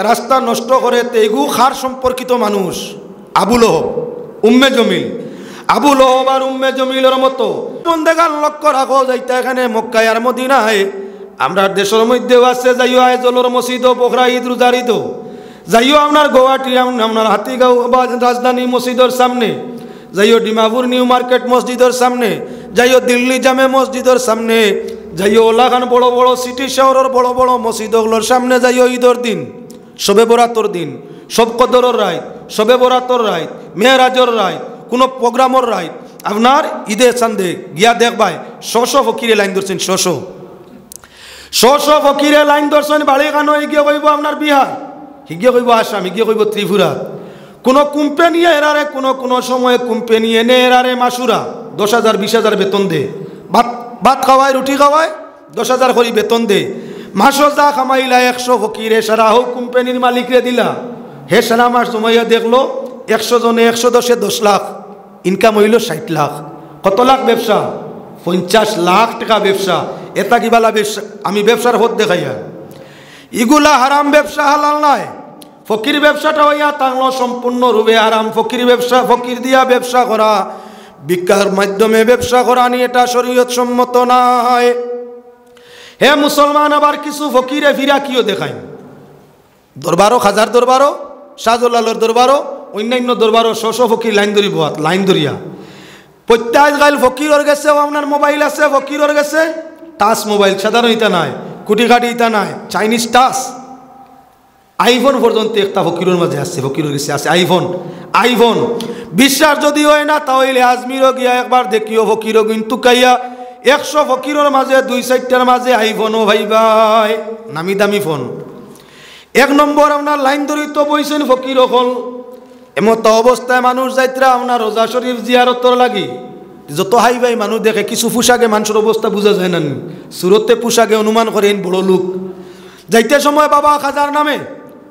রাস্তা নষ্ট করে, তেগু খার সম্পর্কিত মানুষ আবু লহব উম্মে জমিল। আবু লহব আর উম্মে জমিলের মতো বন্দেগান লক্ষ্য রাখো যাইতে এখানে মক্কায় আর মদিনায় আমরা দেশের মধ্যেও আছে, যাইও আইজলের মসজিদ, পোখরা ঈদ রোজার ঈদ, যাইও আপনার গুয়াহাটি আপনার হাতিগাঁও বা রাজধানী মসজিদের সামনে, যাইও ডিমাপুর নিউ মার্কেট মসজিদের সামনে, যাইও দিল্লি জামে মসজিদের সামনে, যাইও ওলাখান বড় বড় সিটি শহরের বড় বড় মসজিদগুলোর সামনে, যাইও ঈদের দিন, শবে বরাতর দিন, সব কদরের রায়, শবে বরাতর রায়, মেয়েরাজর রায়, কোনো প্রোগ্রামর রায়, আপনার ঈদে চান্দে গিয়া দেখবাই শশ ফকিরে লাইন ধরছেন, শশ ফকিরে লাইন ধরছেন। বাড়ি কানো হিগিয়ে কইব আপনার বিহার, হিগিয়ে কইব আসাম, হিগিয়ে কইব ত্রিপুরা। কোনো কোম্পানি এরারে কোনো সময়ে কোম্পানি এনে এরারে মাসুরা 10,000 20,000 বেতন দে, ভাত খাওয়ায়, রুটি খাওয়ায়, 10,000 করে বেতন দে। মাসও যা কামাইলা 100 ফকিরে সারা হোক কোম্পানির মালিকরে দিলা, হে সারা মাস জমাইয়া দেখলো 100 জনে 110 10 লাখ ইনকাম হইল 60 লাখ। কত লাখ ব্যবসা? 50 লাখ টাকা ব্যবসা। এটা কিবালা ব্যবসা? আমি ব্যবসার হত দেখাইয়া ইগুলা হারাম ব্যবসা, হালাল নয়। ফকির ব্যবসাটা হইয়া তাংলো সম্পূর্ণ রূপে হারাম। ফকির ব্যবসা, ফকির দিয়া ব্যবসা করা, ভিক্ষার মাধ্যমে ব্যবসা করা নিয়ে এটা শরীয়ত সম্মত নয়। হে মুসলমান, আবার কিছু ফকিরে ফিরাকিও দেখায়, দরবারও, খাজার দরবারও, শাহজলালের দরবারও, অন্যান্য দরবারও শশ ফকির লাইন ধরিব, লাইন ধরিয়া প্রত্যাশ গাইল ফকিরর গেছে, আপনার মোবাইল আছে ফকিরর গেছে, টাচ মোবাইল, সাধারণ ইটা নাই, কুটি কাটি ইটা নাই, চাইনিজ টাচ, আইফোন পর্যন্ত একটা ফকিরের মাঝে আসছে, ফকিরের গেছে আছে আইফোন। বিশ্বাস যদি হয় না তাহলে আজমিরও গিয়া একবার দেখিও, ফকিরও কিন্তু কাইয়া 100 ফকিরের মাঝে 2-4টার মাঝে আইফোনও ভাই ভাই নামি দামি ফোন। 1 নম্বর আপনার লাইন ধরিত বইছেন ফকির হল। এমত অবস্থায় মানুষ যাইতরা আপনার রোজা শরীফ জিয়ারতর লাগি, যত হাই ভাই মানুষ দেখে, কিছু পোশাকে মানুষের অবস্থা বোঝা যায় না, সুরতে পোশাকে অনুমান করেন বড় লোক। যাইতে সময় বাবা খাজার নামে,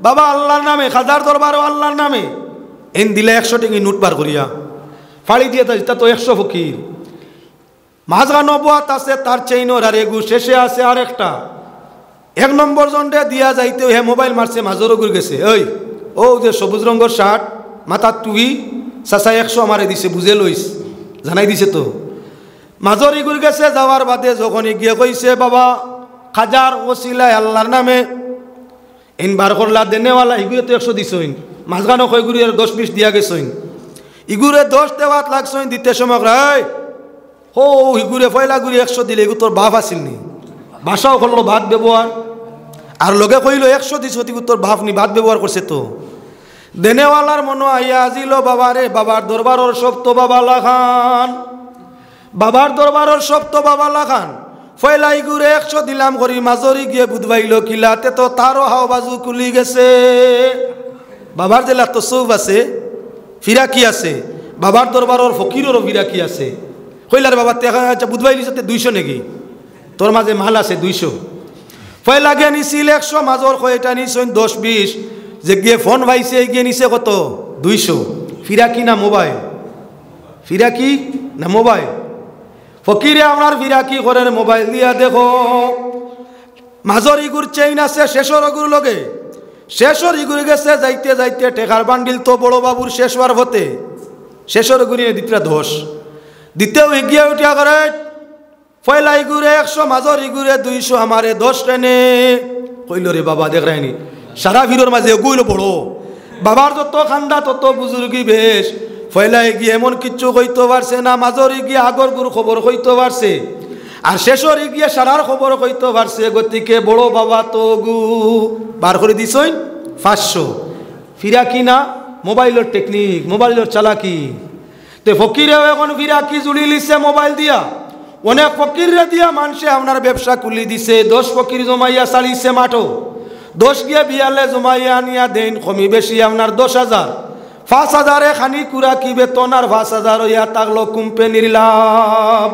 বাবা আল্লাহর নামে, খাজার দরবারও আল্লাহর নামে, এন দিলে 100 টাকা নোট বার করিয়া ফাড়ি দিয়ে তা তো 100 ফকির। মাঝগা নবুয়াত আছে, তার চেইনর আর এগু শেষে আছে আর একটা। 1 নম্বর জনটা দিয়া যাইতে হে মোবাইল মারছে, মাজরও ঘুরে গেছে, ওই ও যে সবুজ রঙের শার্ট, মাথার টুপি, চাচা 100 আমারে দিছে, বুঝে লইস, জানাই দিছে তো। মাজরি ঘুরে গেছে, যাওয়ার বাদে যখন গিয়ে কইছে বাবা খাজার ওসিলায় আল্লাহর নামে ইনবার করলা দেনেওয়ালা, ইগুরে তো 100 দিছইন, মাঝখানো কই গুড়ি 10-20 দিয়া গেছইন, ইগুরে 10 দেওয়াত লাগছইন। দিতে সময় রায় হো ইগুরে পয়লা গুড়ি 100 দিলে, এগু তোর বাপ আসিল নি, বাসাও করলো ভাত ব্যবহার, আর লগে কইল 100 দিছ, তোর বাপ নি ভাত ব্যবহার করছে তো। দেনেওয়ালার মনো আইয়া আজিল বাবারে, বাবার দরবারর সব তো বাবা লাখান, বাবার দরবারর সব তো বাবা লাখান। ফয়লাই গুড়ে 100 দিলাম করি, মাজরি গিয়ে বুধবাইল কিলাতে তো তারও হাও বাজু খুলি গেছে। বাবার জেলা তো সৌব আছে, ফিরাকি আছে, বাবার দরবারর ফকিরেরও ফিরাকি আছে। কইলার বাবা দেখা যাচ্ছে বুধবাইলি সাথে 200 নাকি, তোর মাঝে মাল আছে 200। ফয়লা গিয়ে নিছিল 100, মাজর কয়টা নিছেন 10-20, যে গিয়ে ফোন ভাইছে গিয়ে নিছে কত 200। ফিরাকি না মোবাইল? ফিরাকি না মোবাইল? ফকিরে আপনার ফিরাকি করেন মোবাইল দিয়া। দেখো মাজর ইগুর চেইন আছে শেষর ইগুর লগে, শেষর ইগুর গেছে যাইতে যাইতে টেকার বান্ডিল তো বড় বাবুর শেষ হওয়ার হতে শেষের ঘুরিয়ে দ্বিতীয় দোষ দ্বিতীয় এগিয়ে উঠিয়া করে পয়লাই ঘুরে 100 মাঝরি ঘুরে 200 আমারে 10 ট্রেনে কইল রে বাবা দেখ রাইনি সারা ভিড়ের মাঝে গইল বড় বাবার যত খান্দা তত বুজুর্গি বেশ পয়লাই গিয়ে এমন কিচ্ছু কইতে পারছে না মাঝরি গিয়ে আগর গুর খবর কইতে পারছে আর শেষরে গিয়ে সারার খবর কইতে পারছে গতিকে বড় বাবা তো গু বার করে দিছই 500 ফিরা কিনা মোবাইলের টেকনিক মোবাইলের চালাকি তে ফকিরেও এখন ফিরা কি জুড়ি লিছে মোবাইল দিয়া অনেক ফকিররে দিয়া মানুষে আপনার ব্যবসা খুলি দিছে 10 ফকির জমাইয়া চালিছে মাঠো 10 গিয়ে বিয়ালে জমাইয়া আনিয়া দেন কমি বেশি আপনার 10,000 5,000 খানি কুড়া কি বেতন আর 5,000 হইয়া থাকলো কোম্পানির লাভ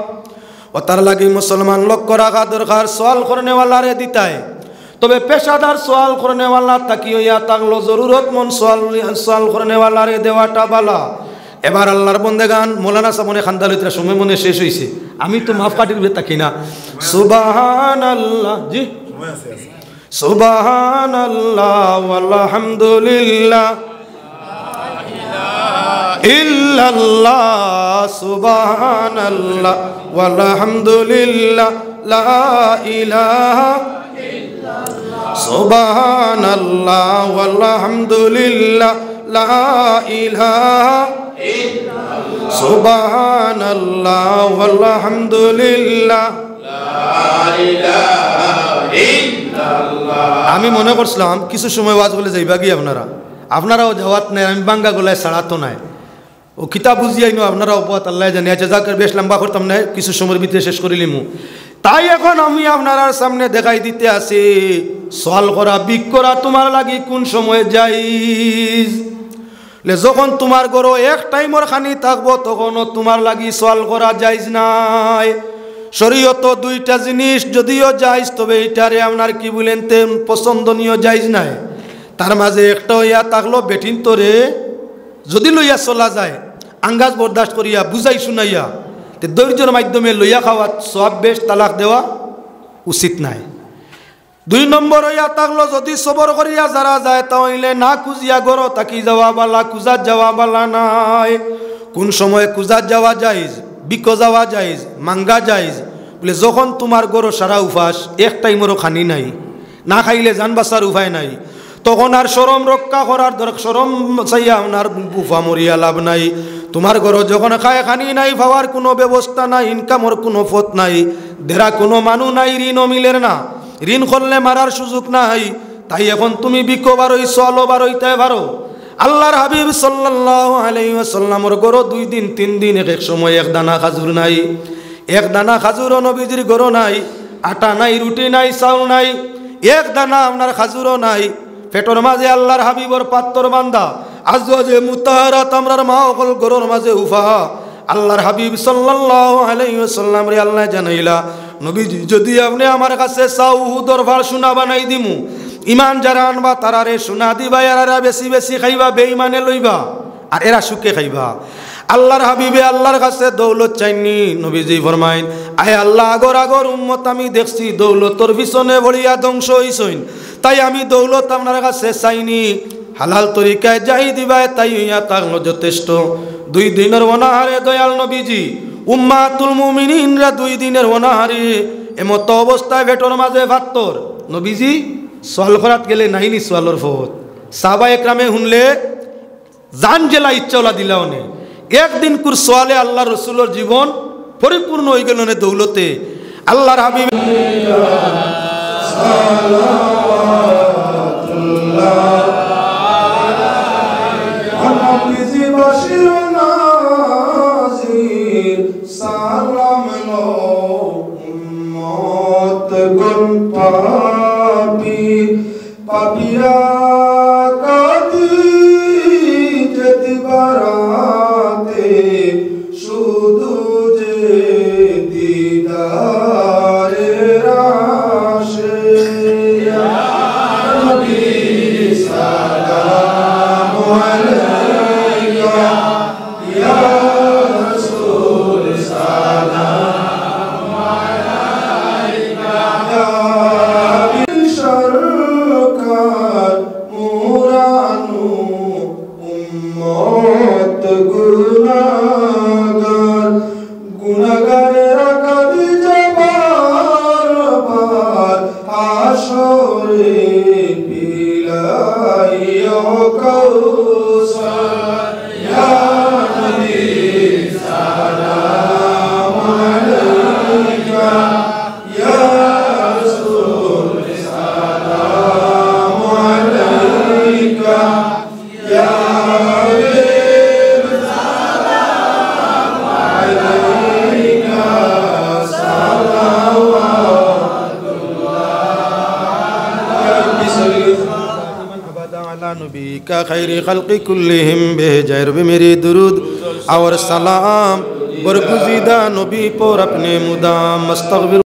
ও তার লাগি মুসলমান লক্ষ্য রাখা দরকার সওয়াল করনেওয়ালারে দিতায় তবে পেশাদার সওয়াল করনেওয়ালা তাকি হইয়া থাকলো জরুরতমন্দ সওয়াল করনেওয়ালারে দেওয়াটা বালা এবার আল্লাহর বন্দেগান মৌলানা সামনে খান্দালিতরা সময় মনে শেষ হয়েছে আমি তো মাফ কাটির ভেতর থাকি না সুবহানাল্লাহ জি সুবহানাল্লাহ আলহামদুলিল্লাহ ইল্লাল্লাহ সুবহানাল্লাহ আলহামদুলিল্লাহ লা ইলাহা ইল্লাল্লাহ সুবহানাল্লাহ আলহামদুলিল্লাহ লা ইলাহা সুবহানাল্লাহ আলহামদুলিল্লাহ লা ইলাহা ইল্লাল্লাহ আমি মনে করছিলাম কিছু সময় ওয়াজ বলে যাইবা কি আপনারাও যাওয়াত নাই আমি বাঙ্গা গলায় ছাড়াতো নাই ও কিতাব বুঝিয়াই নো আপনারাও পথ আল্লাহ জানি আছে যাকে বেশ লম্বা করতাম না কিছু সময়ের ভিতরে শেষ করিলিমু তাই এখন আমি আপনার সামনে দেখাই দিতে আসি সওয়াল করা বিক করা তোমার লাগি কোন সময় যাইজ যখন তোমার ঘর এক টাইমর খানি থাকবো তখনও তোমার লাগি সওয়াল করা যাইজ নাই শরীয়ত দুইটা জিনিস যদিও যাইজ তবে এটারে আপনার কি বলেন তেম পছন্দনীয় যাইজ নাই তার মাঝে একটা হইয়া থাকলো বেটিন তোরে যদি লইয়া চলা যায় আঙ্গাজ বরদাস্ত করিয়া বুঝাই শুনাইয়া তে ধৈর্যের মাধ্যমে লইয়া খাওয়া সব বেশ তালাক দেওয়া উচিত নাই 2 নম্বর হইয়া থাকলো যদি সবর করিয়া যারা যায় তাহলে না খুঁজিয়া গড় তাকি যাওয়া বালা খুঁজাত যাওয়া বালা নাই কোন সময় খুঁজাত যাওয়া যাইজ বিকো যাওয়া যাইজ মাঙ্গা যাইজ বলে যখন তোমার গড় সারা উপাস এক টাইমেরও খানি নাই না খাইলে জান বাঁচার উপায় নাই তখন আর শরম রক্ষা করার দরকার শরম চাইয়া আপনার বুফা মরিয়া লাভ নাই তোমার ঘর যখন খায় খানি নাই পাওয়ার কোনো ব্যবস্থা নাই ইনকামের কোনো পথ নাই দেরা কোনো মানুষ নাই ঋণও মিলের না ঋণ করলে মারার সুযোগ নাই তাই এখন তুমি বিকো বারোই চলো বারোইতে পারো আল্লাহর হাবিব সাল্লাল্লাহু আলাইহি ওয়াসাল্লামের ঘর 2 দিন 3 দিন এক সময় এক দানা খাজুর নাই এক দানা খাজুরও নবীজির ঘর নাই আটা নাই রুটি নাই চাউল নাই এক দানা আপনার খাজুরও নাই পেটর মাঝে আল্লাহর হাবিবর পাত্তর বান্দা আজওয়াজে মুতাহারাত আমরার মা অকল গরর মাঝে উফা আল্লাহর হাবিব সাল্লাল্লাহু আলাইহি ওয়াসাল্লাম রে আল্লাহ জানাইলা নবীজি যদি আপনি আমার কাছে চাও দরবার সোনা বানাই দিমু ইমান যারা আনবা তারারে সোনা দিবা এরা বেশি বেশি খাইবা বেঈমানে লইবা আর এরা সুখে খাইবা আল্লাহর হাবিবে আল্লাহর কাছে দৌলত চাইনি নবীজি ফরমাইন আয় আল্লাহ আগর আগর উম্মত আমি দেখছি দৌলতর পিছনে বড়িয়া ধ্বংস হইছইন তাই আমি দৌলত আপনার কাছে চাইনি হালাল তরিকায় যাই দিবা তাই হইয়া থাকলো যথেষ্ট 2 দিনের অনাহারে দয়াল নবীজি উম্মাতুল মুমিনিনরা 2 দিনের অনাহারে এমত অবস্থায় ভেটর মাঝে ভাত্তর নবীজি সোয়াল করাত গেলে নাইনি সোয়ালর ফত সাহাবা একরামে শুনলে জান জেলা ইচ্ছাওলা দিলাও নে একদিন কুর সোয়ালে আল্লাহ রসুলের জীবন পরিপূর্ণ হয়ে গেল দৌলতে আল্লাহর হাবিব পাপিরা কাদি যেতে বারাতে শুধু যে দিদারের আশে ইয়া নবী সালামু আলাইকা ইয়া রাসূল সালামু আলাইকা या सलाम अलैका नबी का खैर खल्क़ि कुल्लिहिम बेजैर मेरी दुरूद और सलाम बरगुज़ीदा नबी पर अपने मुदाम मस्तग़फिर